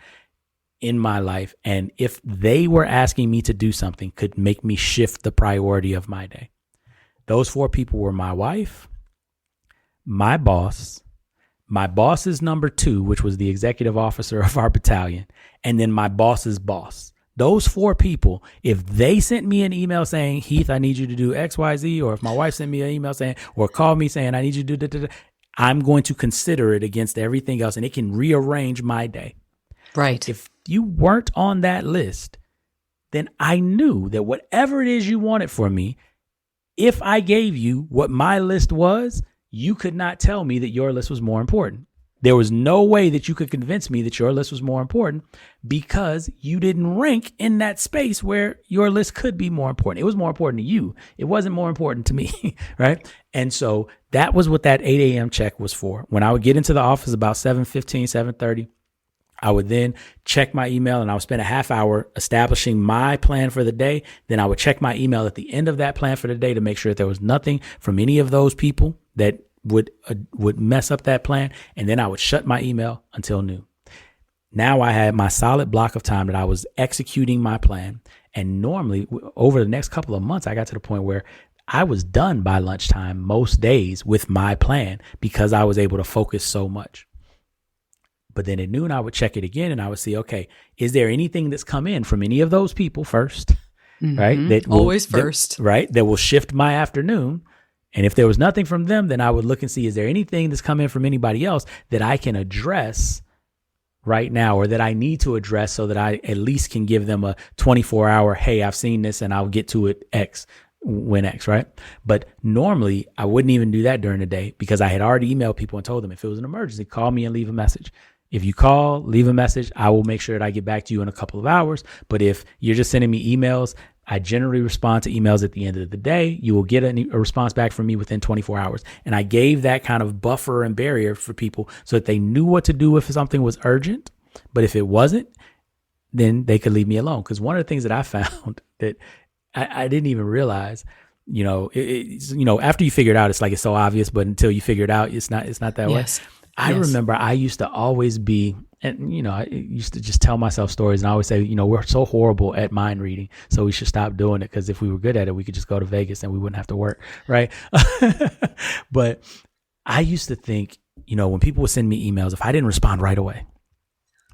in my life. And if they were asking me to do something, could make me shift the priority of my day. Those 4 people were my wife, my boss's number 2, which was the executive officer of our battalion, and then my boss's boss. Those 4 people, if they sent me an email saying, Heath, I need you to do X, Y, Z, or if my wife sent me an email saying, or called me saying, I need you to do da, I'm going to consider it against everything else, and it can rearrange my day. Right. If you weren't on that list, then I knew that whatever it is you wanted from me, if I gave you what my list was, you could not tell me that your list was more important. There was no way that you could convince me that your list was more important because you didn't rank in that space where your list could be more important. It was more important to you. It wasn't more important to me, right? And so that was what that 8 a.m. check was for. When I would get into the office about 7:15, 7:30, I would then check my email, and I would spend a half hour establishing my plan for the day. Then I would check my email at the end of that plan for the day to make sure that there was nothing from any of those people that would mess up that plan. And then I would shut my email until noon. Now I had my solid block of time that I was executing my plan. And normally over the next couple of months, I got to the point where I was done by lunchtime most days with my plan because I was able to focus so much. But then at noon, I would check it again and I would see, okay, is there anything that's come in from any of those people first, right? That will, always first. That will shift my afternoon. And if there was nothing from them, then I would look and see, is there anything that's come in from anybody else that I can address right now or that I need to address so that I at least can give them a 24-hour, hey, I've seen this and I'll get to it when X, right? But normally I wouldn't even do that during the day because I had already emailed people and told them if it was an emergency, call me and leave a message. If you call, leave a message, I will make sure that I get back to you in a couple of hours. But if you're just sending me emails, I generally respond to emails at the end of the day. You will get a response back from me within 24 hours. And I gave that kind of buffer and barrier for people so that they knew what to do if something was urgent. But if it wasn't, then they could leave me alone. Because one of the things that I found that I didn't even realize, after you figure it out, it's like it's so obvious, but until you figure it out, it's not that way. I remember I used to always be, and I used to just tell myself stories, and I always say, we're so horrible at mind reading, so we should stop doing it, because if we were good at it, we could just go to Vegas and we wouldn't have to work, right? But I used to think, when people would send me emails, if I didn't respond right away,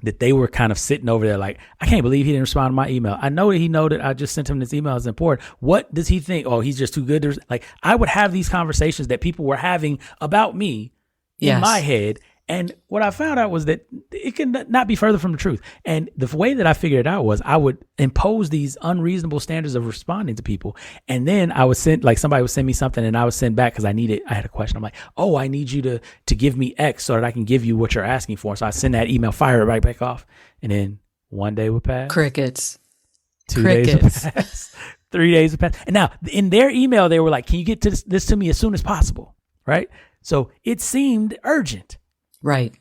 that they were kind of sitting over there like, I can't believe he didn't respond to my email. I know that he know that I just sent him this email is important. What does he think? Oh, he's just too good. Like, I would have these conversations that people were having about me in my head. And what I found out was that it can not be further from the truth. And the way that I figured it out was I would impose these unreasonable standards of responding to people. And then I would send, like, somebody would send me something and I would send back because I had a question. I'm like, oh, I need you to give me X so that I can give you what you're asking for. So I send that email, fire it right back off. And then one day would pass. Crickets. 2 days would pass. 3 days would pass. And now in their email, they were like, can you get to this to me as soon as possible? Right. So it seemed urgent. Right.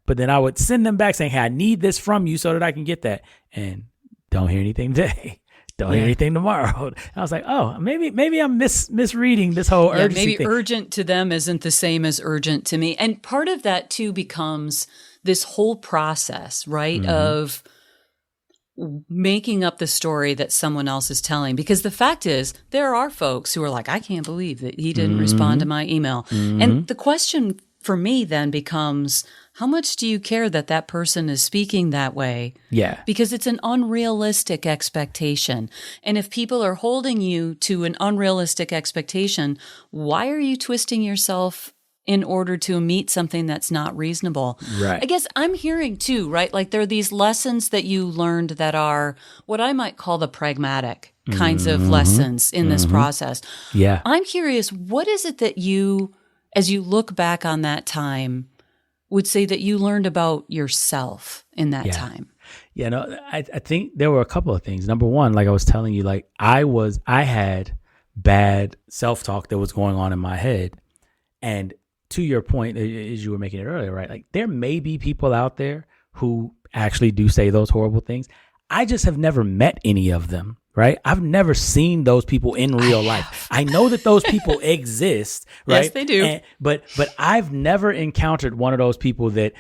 But then I would send them back saying, hey, I need this from you so that I can get that. And don't hear anything today. Don't hear anything tomorrow. And I was like, oh, maybe I'm misreading this whole urgency maybe thing. Urgent to them isn't the same as urgent to me. And part of that too becomes this whole process, right, of making up the story that someone else is telling. Because the fact is, there are folks who are like, I can't believe that he didn't respond to my email. And the question for me then becomes, how much do you care that that person is speaking that way? Yeah. Because it's an unrealistic expectation. And if people are holding you to an unrealistic expectation, why are you twisting yourself in order to meet something that's not reasonable? Right. I guess I'm hearing too, right? Like there are these lessons that you learned that are what I might call the pragmatic kinds of lessons in this process. Yeah. I'm curious, what is it that you, as you look back on that time, would say that you learned about yourself in that time? Yeah, no, I think there were a couple of things. Number one, like I was telling you, like I had bad self-talk that was going on in my head. And to your point, as you were making it earlier, right? Like there may be people out there who actually do say those horrible things. I just have never met any of them. Right. I've never seen those people in real life. I know that those people exist. Right. Yes, they do. But I've never encountered one of those people that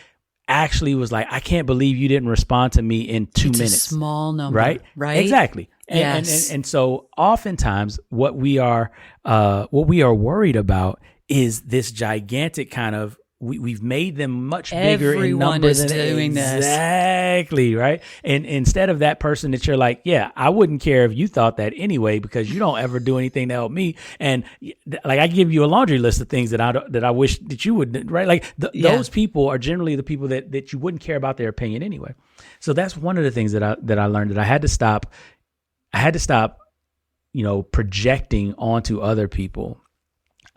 actually was like, I can't believe you didn't respond to me in 2 minutes. A small number. Right. Exactly. And so oftentimes what we are worried about is this gigantic kind of, we've made them much bigger in number is than doing this. Exactly, right? And instead of that person that you're like, yeah, I wouldn't care if you thought that anyway, because you don't ever do anything to help me. And like I give you a laundry list of things that I wish that you would, right? Like those people are generally the people that you wouldn't care about their opinion anyway. So that's one of the things that I learned, that I had to stop, projecting onto other people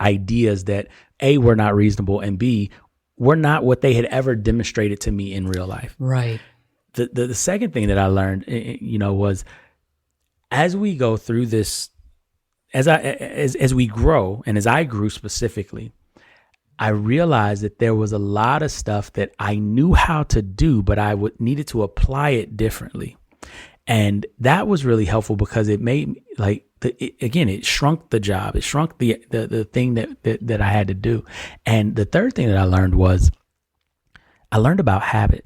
ideas that A, were not reasonable, and B, were not what they had ever demonstrated to me in real life. Right. The second thing that I learned, was as we go through this, as we grow, and as I grew specifically, I realized that there was a lot of stuff that I knew how to do, but I needed to apply it differently. And that was really helpful because it made me it shrunk the job. It shrunk the thing that I had to do. And the third thing that I learned was I learned about habit.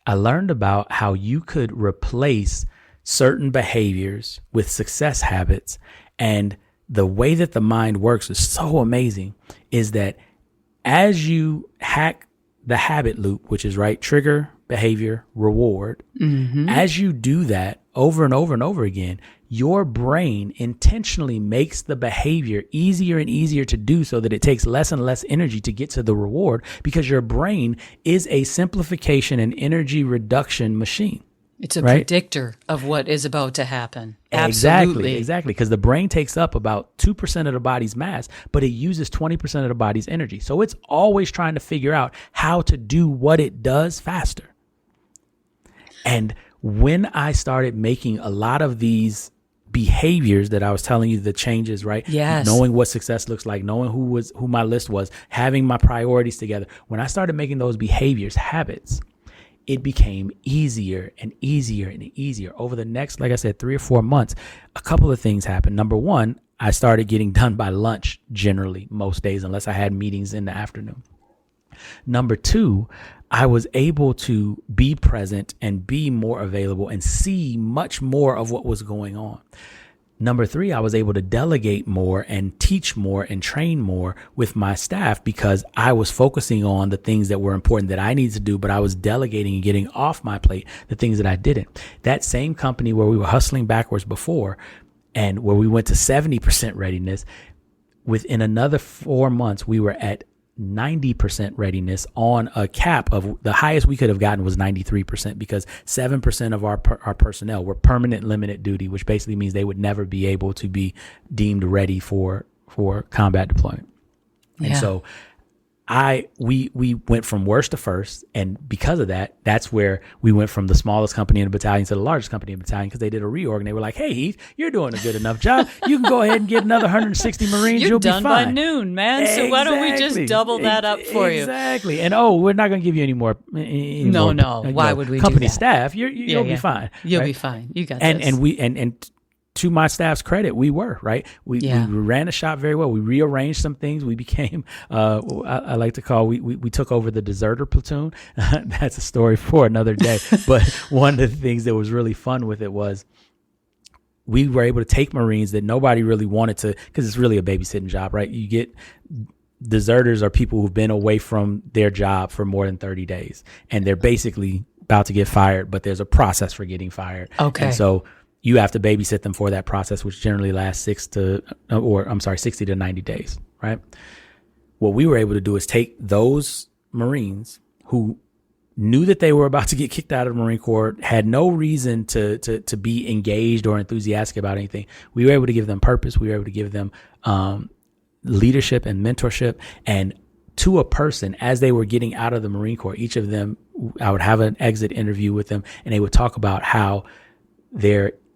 I learned about how you could replace certain behaviors with success habits. And the way that the mind works is so amazing, is that as you hack the habit loop, which is right, trigger, behavior, reward, as you do that over and over and over again, your brain intentionally makes the behavior easier and easier to do so that it takes less and less energy to get to the reward, because your brain is a simplification and energy reduction machine. It's a right? predictor of what is about to happen. Absolutely. Exactly. Because the brain takes up about 2% of the body's mass, but it uses 20% of the body's energy. So it's always trying to figure out how to do what it does faster. And when I started making a lot of these behaviors that I was telling you, the changes, right? Yes. Knowing what success looks like, knowing who my list was, having my priorities together. When I started making those behaviors habits, it became easier and easier and easier. Over the next, like I said, 3 or 4 months, a couple of things happened. Number one, I started getting done by lunch generally most days, unless I had meetings in the afternoon. Number two, I was able to be present and be more available and see much more of what was going on. Number three, I was able to delegate more and teach more and train more with my staff because I was focusing on the things that were important that I needed to do, but I was delegating and getting off my plate the things that I didn't. That same company where we were hustling backwards before and where we went to 70% readiness, within another 4 months, we were at 90% readiness on a cap of the highest we could have gotten was 93% because 7% of our personnel were permanent limited duty, which basically means they would never be able to be deemed ready for combat deployment. Yeah. And so we went from worst to first. And because of that, that's where we went from the smallest company in the battalion to the largest company in the battalion because they did a reorg and they were like, hey, Heath, you're doing a good enough job. You can go ahead and get another 160 Marines. You're You'll be done fine. by noon, man. So why don't we just double that up for you? Exactly. And we're not going to give you any more. No. Why would we company do that? staff? You'll be fine. You'll right? be fine. You got and this. And to my staff's credit, we were, right? We ran the shop very well. We rearranged some things. We became, I like to call, we took over the deserter platoon. That's a story for another day. But one of the things that was really fun with it was we were able to take Marines that nobody really wanted to, because it's really a babysitting job, right? You get deserters are people who've been away from their job for more than 30 days. And they're basically about to get fired, but there's a process for getting fired. Okay. And so you have to babysit them for that process, which generally lasts 60 to 90 days, right? What we were able to do is take those Marines who knew that they were about to get kicked out of the Marine Corps, had no reason to be engaged or enthusiastic about anything. We were able to give them purpose. We were able to give them leadership and mentorship. And to a person, as they were getting out of the Marine Corps, each of them, I would have an exit interview with them, and they would talk about how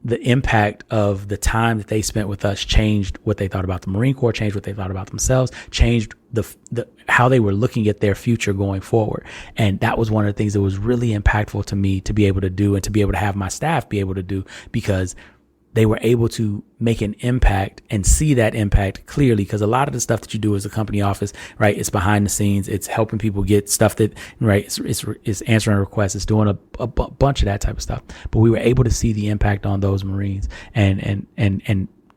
the impact of the time that they spent with us changed what they thought about the Marine Corps, changed what they thought about themselves, changed the how they were looking at their future going forward. And that was one of the things that was really impactful to me to be able to do and to be able to have my staff be able to do, because they were able to make an impact and see that impact clearly. Because a lot of the stuff that you do as a company office, right, it's behind the scenes. It's helping people get stuff that, right, it's answering requests. It's doing a bunch of that type of stuff. But we were able to see the impact on those Marines and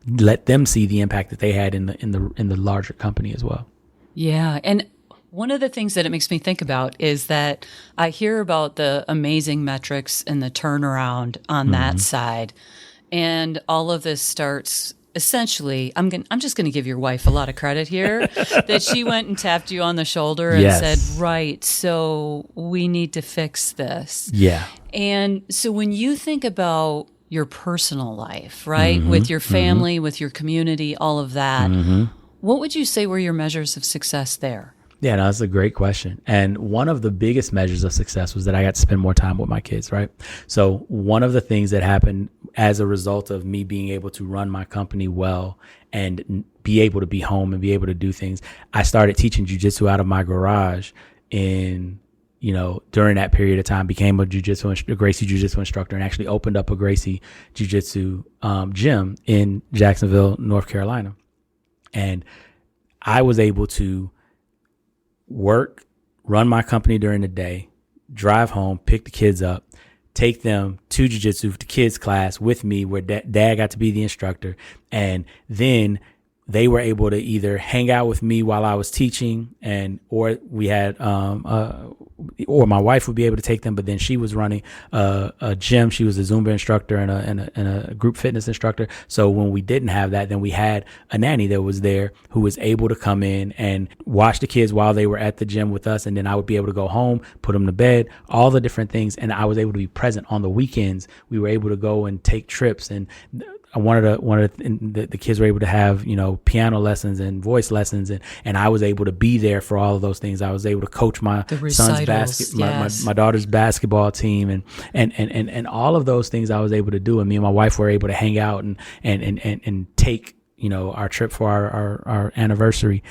let them see the impact that they had in the larger company as well. Yeah. And one of the things that it makes me think about is that I hear about the amazing metrics and the turnaround on that side. And all of this starts essentially, I'm just going to give your wife a lot of credit here, that she went and tapped you on the shoulder and said, right, so we need to fix this. Yeah. And so when you think about your personal life, right, with your family, with your community, all of that, what would you say were your measures of success there? Yeah, no, that's a great question. And one of the biggest measures of success was that I got to spend more time with my kids, right? So one of the things that happened as a result of me being able to run my company well and be able to be home and be able to do things, I started teaching jujitsu out of my garage during that period of time, became a Gracie Jiu-Jitsu instructor, and actually opened up a Gracie Jiu-Jitsu gym in Jacksonville, North Carolina. And I was able to work, run my company during the day, drive home, pick the kids up, take them to jiu-jitsu, the kids class with me, where dad got to be the instructor. And then they were able to either hang out with me while I was teaching, or we had, or my wife would be able to take them. But then she was running a gym. She was a Zumba instructor and a group fitness instructor. So when we didn't have that, then we had a nanny that was there who was able to come in and watch the kids while they were at the gym with us. And then I would be able to go home, put them to bed, all the different things. And I was able to be present on the weekends. We were able to go and take trips, and the kids were able to have, piano lessons and voice lessons, and I was able to be there for all of those things. I was able to coach my son's my daughter's basketball team, and all of those things I was able to do. And me and my wife were able to hang out and take, our trip for our anniversary.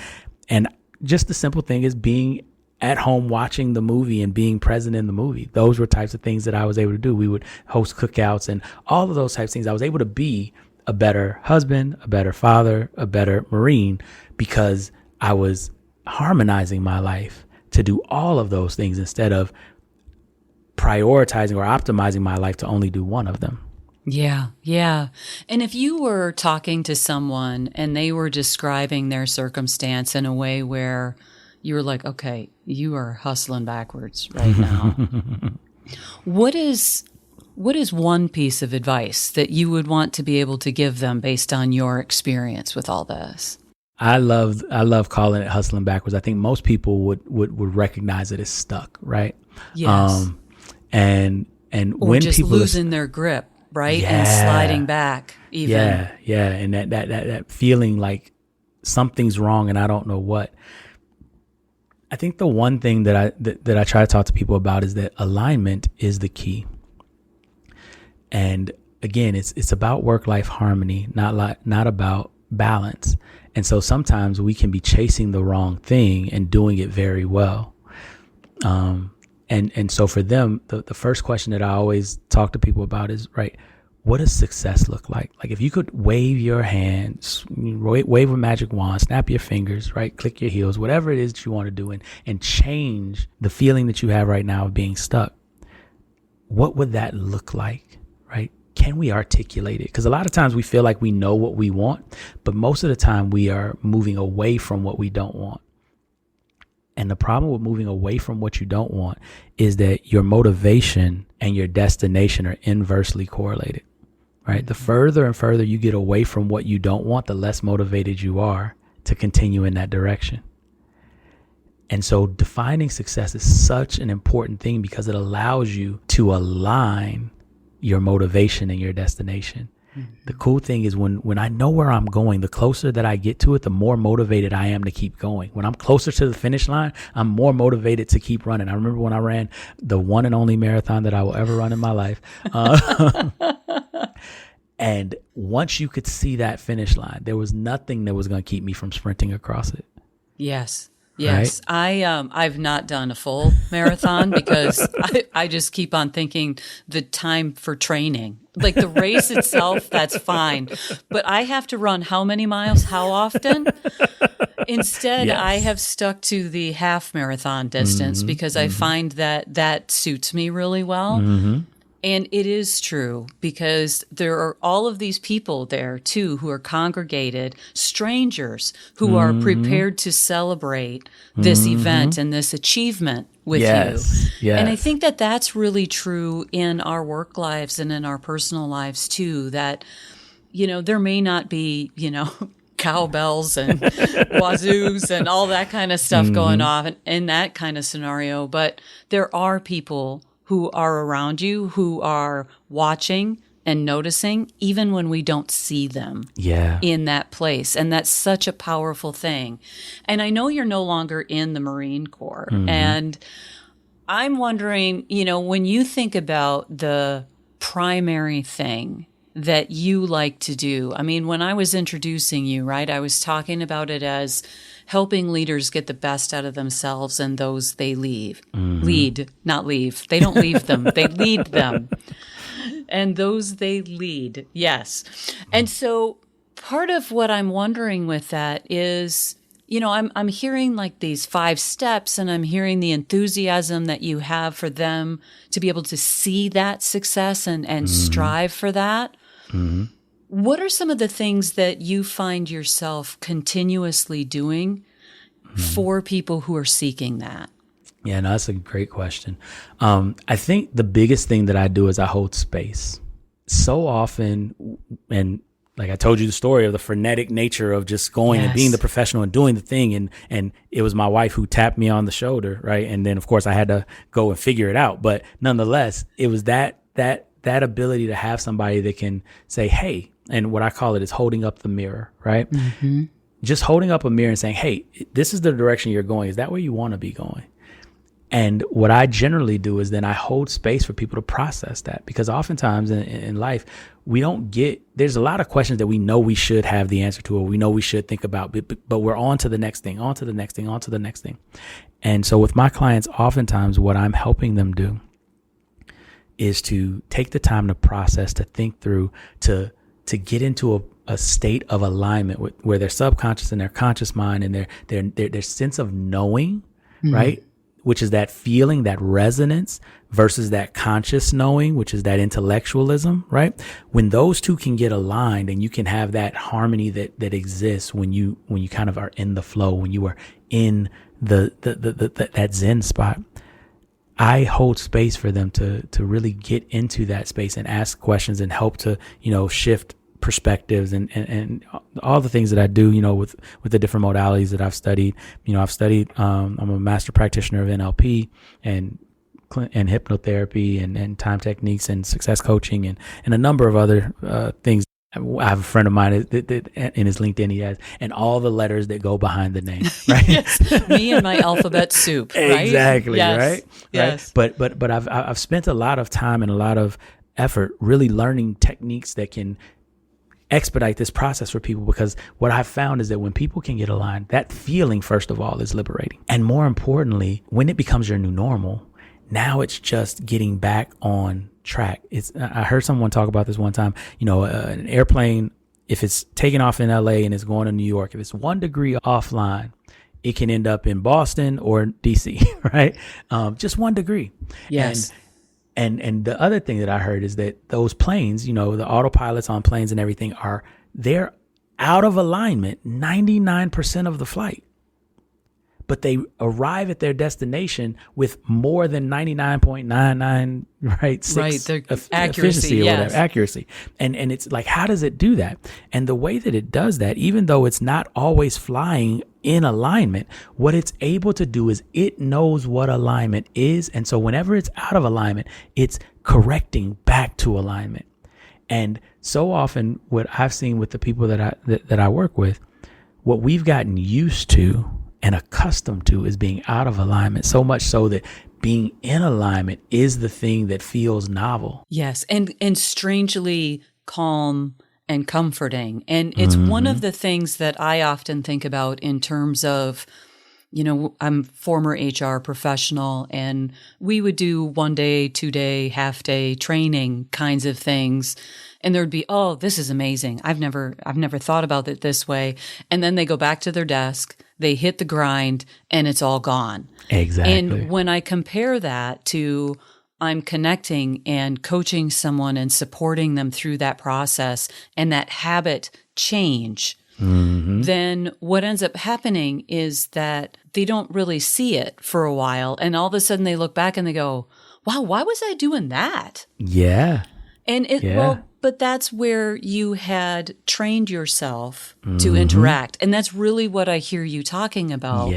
And just the simple thing is being at home watching the movie and being present in the movie. Those were types of things that I was able to do. We would host cookouts and all of those types of things. I was able to be a better husband, a better father, a better Marine, because I was harmonizing my life to do all of those things instead of prioritizing or optimizing my life to only do one of them. Yeah, yeah. And if you were talking to someone and they were describing their circumstance in a way where you were like, okay, you are hustling backwards right now. What is one piece of advice that you would want to be able to give them based on your experience with all this? I love calling it hustling backwards. I think most people would recognize it as stuck, right? Yes. And or when just people losing their grip, right? And sliding back even. Yeah. And that feeling like something's wrong and I don't know what. I think the one thing that I try to talk to people about is that alignment is the key. And again, it's about work-life harmony, not about balance. And so sometimes we can be chasing the wrong thing and doing it very well. And so for them, the first question that I always talk to people about is, right, what does success look like? Like if you could wave your hands, wave a magic wand, snap your fingers, right? Click your heels, whatever it is that you want to do and change the feeling that you have right now of being stuck. What would that look like, right? Can we articulate it? Because a lot of times we feel like we know what we want, but most of the time we are moving away from what we don't want. And the problem with moving away from what you don't want is that your motivation and your destination are inversely correlated. Right? The further and further you get away from what you don't want, the less motivated you are to continue in that direction. And so defining success is such an important thing because it allows you to align your motivation and your destination. Mm-hmm. The cool thing is when I know where I'm going, the closer that I get to it, the more motivated I am to keep going. When I'm closer to the finish line, I'm more motivated to keep running. I remember when I ran the one and only marathon that I will ever run in my life. And once you could see that finish line, there was nothing that was going to keep me from sprinting across it. Yes. Right? I've not done a full marathon because I just keep on thinking the time for training, like the race itself, that's fine. But I have to run how many miles, how often? Instead, yes. I have stuck to the half marathon distance because I find that suits me really well. Mm-hmm. And it is true because there are all of these people there too who are congregated, strangers who are prepared to celebrate this event and this achievement with you. Yes. And I think that that's really true in our work lives and in our personal lives too, that, there may not be, cowbells and wazoos and all that kind of stuff going on in that kind of scenario, but there are people who are around you, who are watching and noticing, even when we don't see them in that place. And that's such a powerful thing. And I know you're no longer in the Marine Corps. And I'm wondering, when you think about the primary thing that you like to do, I mean, when I was introducing you, right, I was talking about it as helping leaders get the best out of themselves and those they lead, not leave. They don't leave them. They lead them. And those they lead. Yes. And so part of what I'm wondering with that is, I'm hearing like these 5 steps and I'm hearing the enthusiasm that you have for them to be able to see that success and strive for that. What are some of the things that you find yourself continuously doing for people who are seeking that? Yeah, no, that's a great question. I think the biggest thing that I do is I hold space. So often, and like I told you the story of the frenetic nature of just going and being the professional and doing the thing. And it was my wife who tapped me on the shoulder, right? And then, of course, I had to go and figure it out. But nonetheless, it was that ability to have somebody that can say, hey, and what I call it is holding up the mirror, right? Mm-hmm. Just holding up a mirror and saying, hey, this is the direction you're going. Is that where you want to be going? And what I generally do is then I hold space for people to process that, because oftentimes in life, there's a lot of questions that we know we should have the answer to, or we know we should think about, but we're on to the next thing, on to the next thing, on to the next thing. And so with my clients, oftentimes what I'm helping them do is to take the time to process, to think through, to get into a state of alignment where their subconscious and their conscious mind and their sense of knowing, right? Which is that feeling, that resonance, versus that conscious knowing, which is that intellectualism, right? When those two can get aligned and you can have that harmony that exists when you kind of are in the flow, when you are in that Zen spot, I hold space for them to really get into that space and ask questions and help to, shift perspectives and all the things that I do, with the different modalities that I've studied. I'm a master practitioner of NLP and hypnotherapy and time techniques and success coaching and a number of other things. I have a friend of mine that in his LinkedIn, he has, and all the letters that go behind the name, right? Yes. Me and my alphabet soup, right? Exactly, yes. Right? Yes. Right? But I've spent a lot of time and a lot of effort really learning techniques that can expedite this process for people, because what I've found is that when people can get aligned, that feeling, first of all, is liberating. And more importantly, when it becomes your new normal, now it's just getting back on track. I heard someone talk about this one time, an airplane, if it's taking off in LA and it's going to New York, if it's 1 degree offline, it can end up in Boston or DC, right? Just 1 degree. Yes. And the other thing that I heard is that those planes, the autopilots on planes and everything they're out of alignment 99% of the flight. But they arrive at their destination with more than 99.99, right? Their accuracy or yes. whatever, accuracy. And it's like, how does it do that? And the way that it does that, even though it's not always flying in alignment, what it's able to do is it knows what alignment is. And so whenever it's out of alignment, it's correcting back to alignment. And so often what I've seen with the people that I work with, what we've gotten used to and accustomed to is being out of alignment, so much so that being in alignment is the thing that feels novel. Yes, and strangely calm and comforting. And it's one of the things that I often think about in terms of, I'm former HR professional, and we would do 1 day, 2 day, half day training kinds of things. And there'd be, oh, this is amazing. I've never thought about it this way. And then they go back to their desk, they hit the grind, and it's all gone. Exactly. And when I compare that to I'm connecting and coaching someone and supporting them through that process and that habit change, then what ends up happening is that they don't really see it for a while. And all of a sudden they look back and they go, wow, why was I doing that? Yeah. And but that's where you had trained yourself to interact. And that's really what I hear you talking about,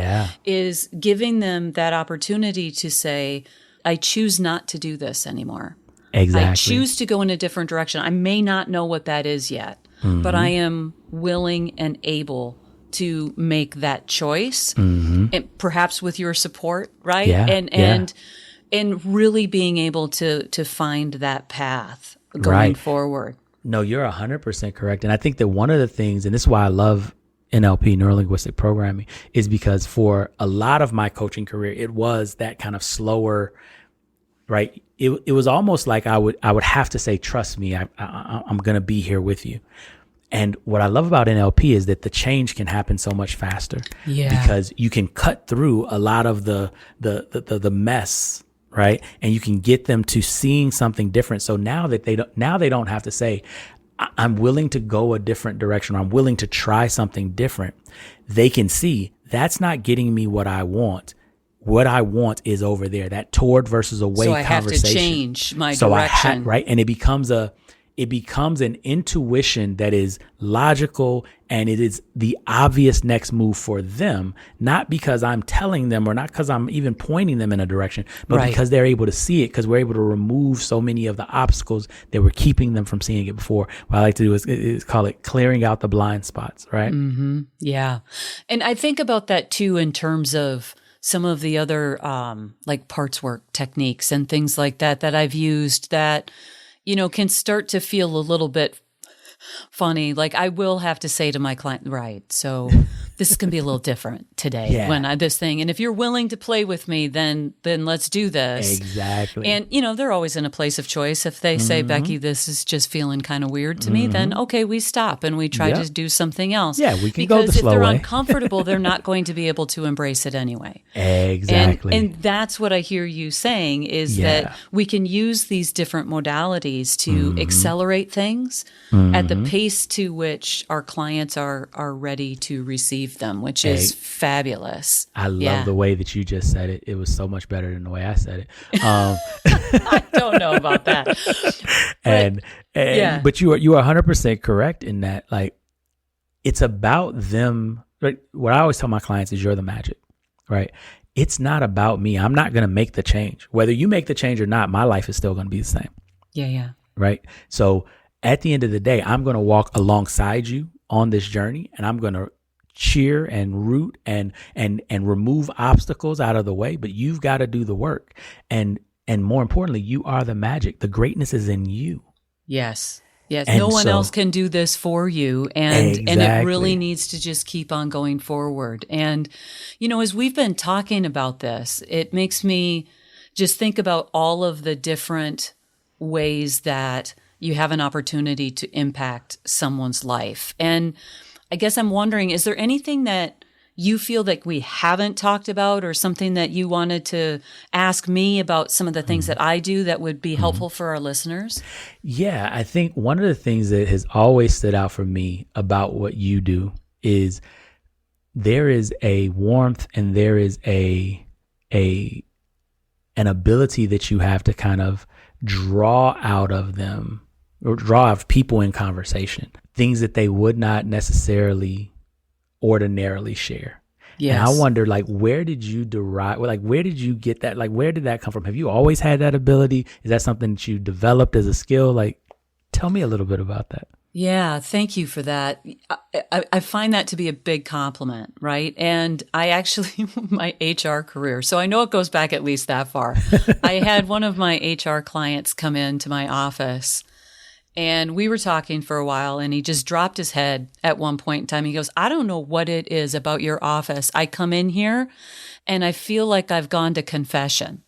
is giving them that opportunity to say, I choose not to do this anymore. Exactly. I choose to go in a different direction. I may not know what that is yet, but I am willing and able to make that choice, and perhaps with your support, right? And really being able to find that path going forward. No, you're 100% correct. And I think that one of the things, and this is why I love NLP, neuro-linguistic programming, is because for a lot of my coaching career, it was that kind of slower, right? It was almost like I would have to say, trust me, I'm going to be here with you. And what I love about NLP is that the change can happen so much faster, because you can cut through a lot of the mess, right? And you can get them to seeing something different. So now that they don't have to say, I'm willing to go a different direction, or I'm willing to try something different, they can see that's not getting me what I want. What I want is over there, that toward versus away so I conversation. have to change my So direction. right? And it becomes an intuition that is logical, and it is the obvious next move for them, not because I'm telling them or not because I'm even pointing them in a direction, but Right. because they're able to see it, because we're able to remove so many of the obstacles that were keeping them from seeing it before. What I like to do is call it clearing out the blind spots, right? Mm-hmm. Yeah. And I think about that too in terms of some of the other like parts work techniques and things like that I've used that, can start to feel a little bit funny. Like I will have to say to my client, right, so this is going to be a little different today when this thing, and if you're willing to play with me, then let's do this. Exactly. And, they're always in a place of choice. If they say, Becky, this is just feeling kind of weird to me, then okay, we stop and we try to do something else. Yeah, we can go the because if slow they're way. uncomfortable, they're not going to be able to embrace it anyway. Exactly. And that's what I hear you saying is that we can use these different modalities to accelerate things at the pace to which our clients are ready to receive them, which is fabulous. I love the way that you just said it. It was so much better than the way I said it. I don't know about that. But you are 100% correct in that, like, it's about them. Right? What I always tell my clients is you're the magic, right? It's not about me. I'm not going to make the change. Whether you make the change or not, my life is still going to be the same. Yeah. Right? So at the end of the day, I'm going to walk alongside you on this journey, and I'm going to cheer and root and remove obstacles out of the way, but you've got to do the work. And more importantly, you are the magic. The greatness is in you. Yes. And no one else can do this for you. And it really needs to just keep on going forward. And, as we've been talking about this, it makes me just think about all of the different ways that you have an opportunity to impact someone's life. And I guess I'm wondering, is there anything that you feel like we haven't talked about, or something that you wanted to ask me about some of the things that I do that would be helpful for our listeners? Yeah, I think one of the things that has always stood out for me about what you do is there is a warmth, and there is an ability that you have to kind of draw out of them, or draw out of people in conversation, things that they would not necessarily ordinarily share. Yes. And I wonder, like, where did you derive, like, where did you get that? Like, where did that come from? Have you always had that ability? Is that something that you developed as a skill? Like, tell me a little bit about that. Yeah, thank you for that. I find that to be a big compliment, right? And I actually, my HR career, so I know it goes back at least that far. I had one of my HR clients come into my office, and we were talking for a while, and he just dropped his head at one point in time. He goes, I don't know what it is about your office. I come in here and I feel like I've gone to confession.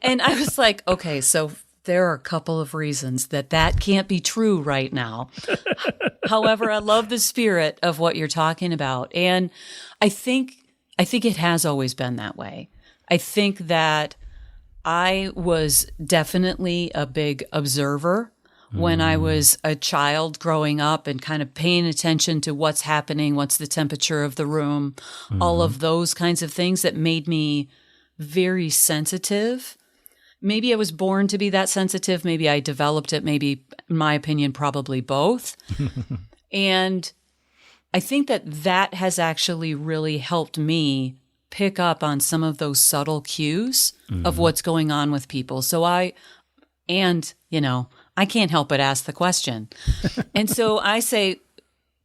And I was like, okay, so there are a couple of reasons that can't be true right now. However, I love the spirit of what you're talking about. And I think it has always been that way. I think that I was definitely a big observer when I was a child growing up, and kind of paying attention to what's happening, what's the temperature of the room, all of those kinds of things that made me very sensitive. Maybe I was born to be that sensitive. Maybe I developed it. Maybe, in my opinion, probably both. And I think that has actually really helped me pick up on some of those subtle cues of what's going on with people. So I can't help but ask the question. And so I say,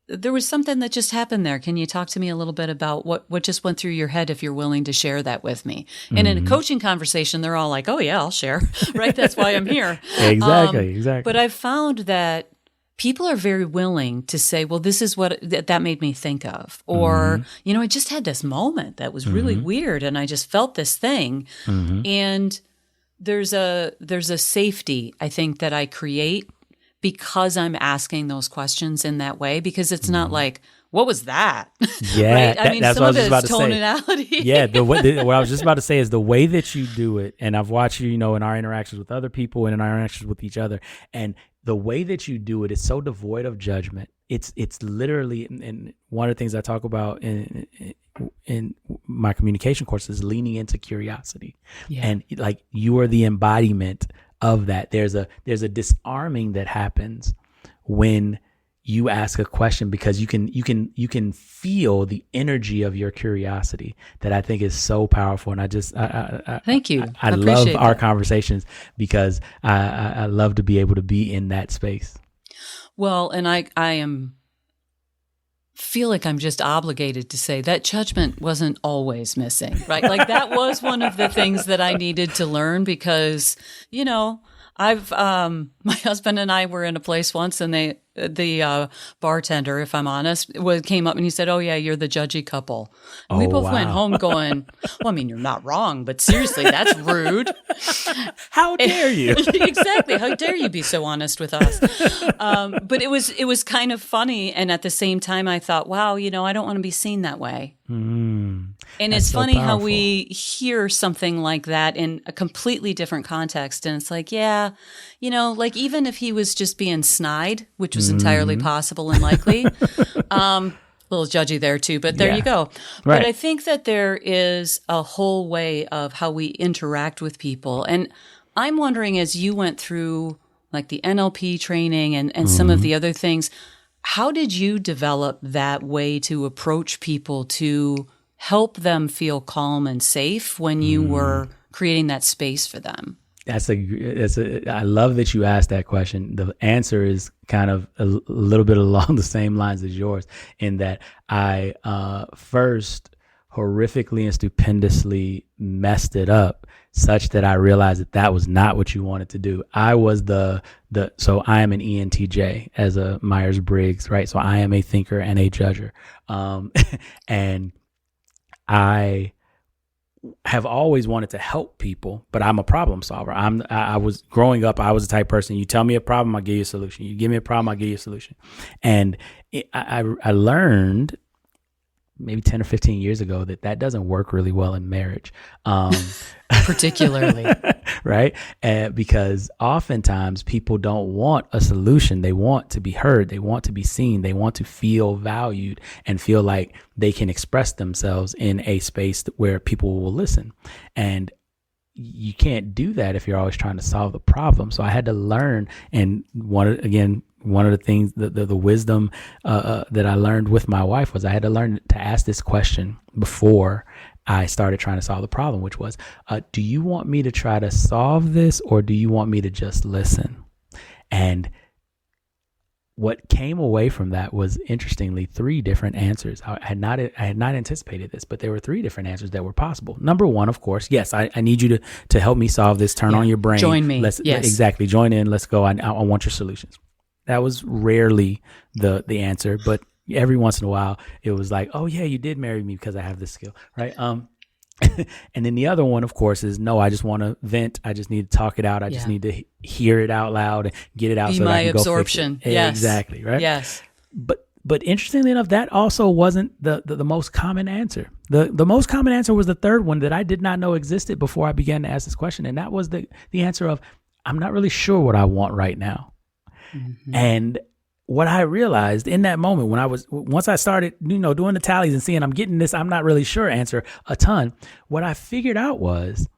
there was something that just happened there. Can you talk to me a little bit about what just went through your head, if you're willing to share that with me? And in a coaching conversation, they're all like, oh yeah, I'll share, right? That's why I'm here. Exactly. But I've found that people are very willing to say, well, this is what that made me think of. Or, I just had this moment that was really weird, and I just felt this thing. And there's a safety, I think, that I create because I'm asking those questions in that way, because it's not like, what was that? Yeah, right? I mean, that's some what I of was just it is about to say. tonality. Yeah, what I was just about to say is the way that you do it, and I've watched you, in our interactions with other people and in our interactions with each other, and the way that you do it is so devoid of judgment. It's literally, and one of the things I talk about in my communication course is leaning into curiosity, and like you are the embodiment of that. There's a disarming that happens when you ask a question, because you can feel the energy of your curiosity that I think is so powerful. And I thank you. I love our conversations because I love to be able to be in that space. Well, and I feel like I'm just obligated to say that judgment wasn't always missing, right? Like that was one of the things that I needed to learn, because, I've my husband and I were in a place once, and the bartender, if I'm honest, came up and he said, "Oh yeah, you're the judgy couple." And we both went home going, "Well, I mean, you're not wrong, but seriously, that's rude. How dare you?" Exactly. How dare you be so honest with us? But it was kind of funny, and at the same time, I thought, wow, I don't want to be seen that way. And it's so funny how we hear something like that in a completely different context. And it's like, yeah, like even if he was just being snide, which was entirely possible and likely, a little judgy there too, but there you go. Right. But I think that there is a whole way of how we interact with people. And I'm wondering, as you went through like the NLP training and some of the other things, how did you develop that way to approach people to help them feel calm and safe when you were creating that space for them? I love that you asked that question. The answer is kind of a little bit along the same lines as yours, in that I first horrifically and stupendously messed it up such that I realized that was not what you wanted to do. I was so I am an ENTJ as a Myers-Briggs, right? So I am a thinker and a judger. And I have always wanted to help people, but I'm a problem solver. I was growing up, I was the type of person, you tell me a problem, I'll give you a solution. You give me a problem, I'll give you a solution. And I learned maybe 10 or 15 years ago that doesn't work really well in marriage. Particularly. Right? Because oftentimes people don't want a solution. They want to be heard. They want to be seen. They want to feel valued and feel like they can express themselves in a space where people will listen. And you can't do that if you're always trying to solve the problem. So I had to learn, and one of the things, the wisdom that I learned with my wife was I had to learn to ask this question before I started trying to solve the problem, which was, do you want me to try to solve this, or do you want me to just listen? And what came away from that was, interestingly, 3 different answers. I had not anticipated this, but there were 3 different answers that were possible. Number one, of course, yes, I need you to help me solve this. Turn on your brain. Join me. Yes. Exactly. Join in. Let's go. I want your solutions. That was rarely the answer, but every once in a while it was like, oh yeah, you did marry me because I have this skill, right? And then the other one, of course, is no, I just want to vent. I just need to talk it out. I just need to hear it out loud and get it out. Be so that my I can absorption. Go fix it. Yes. Exactly. Right. Yes. But interestingly enough, that also wasn't the most common answer. The most common answer was the third one that I did not know existed before I began to ask this question. And that was the answer of, I'm not really sure what I want right now. Mm-hmm. And what I realized in that moment once I started, doing the tallies and seeing I'm getting this, I'm not really sure answer a ton. What I figured out was,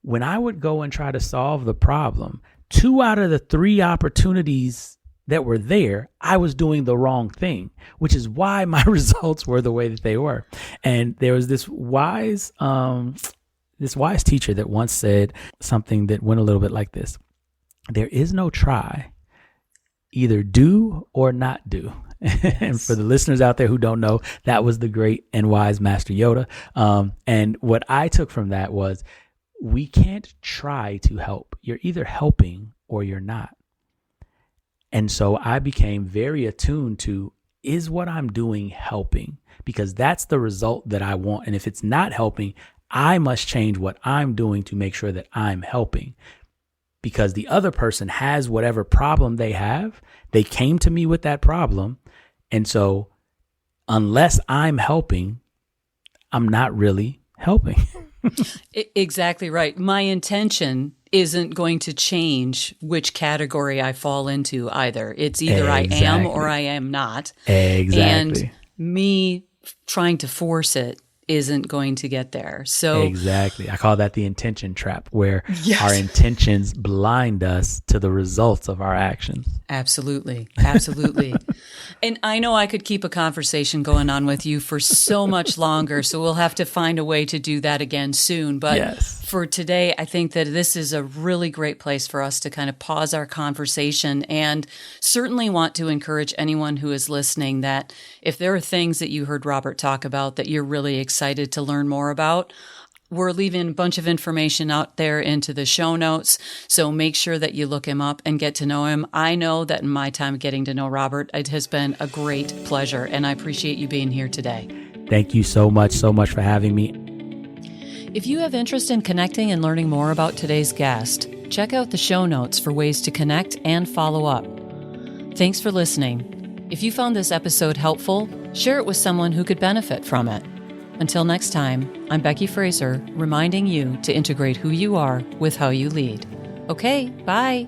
when I would go and try to solve the problem, 2 out of the 3 opportunities that were there, I was doing the wrong thing, which is why my results were the way that they were. And there was this wise teacher that once said something that went a little bit like this: there is no try, either do or not do. And for the listeners out there who don't know, that was the great and wise Master Yoda. And what I took from that was, we can't try to help. You're either helping or you're not. And so I became very attuned to, is what I'm doing helping? Because that's the result that I want. And if it's not helping, I must change what I'm doing to make sure that I'm helping. Because the other person has whatever problem they have. They came to me with that problem. And so unless I'm helping, I'm not really helping. Exactly right. My intention isn't going to change which category I fall into either. It's either I am or I am not. Exactly. And me trying to force it isn't going to get there. So exactly. I call that the intention trap, where Yes. our intentions blind us to the results of our actions. Absolutely. Absolutely. And I know I could keep a conversation going on with you for so much longer, so we'll have to find a way to do that again soon. But Yes. for today, I think that this is a really great place for us to kind of pause our conversation, and certainly want to encourage anyone who is listening that if there are things that you heard Robert talk about that you're really excited to learn more about, we're leaving a bunch of information out there into the show notes, so make sure that you look him up and get to know him. I know that in my time getting to know Robert, it has been a great pleasure, and I appreciate you being here today. Thank you so much for having me. If you have interest in connecting and learning more about today's guest, check out the show notes for ways to connect and follow up. Thanks for listening. If you found this episode helpful, share it with someone who could benefit from it. Until next time, I'm Becky Fraser, reminding you to integrate who you are with how you lead. Okay, bye.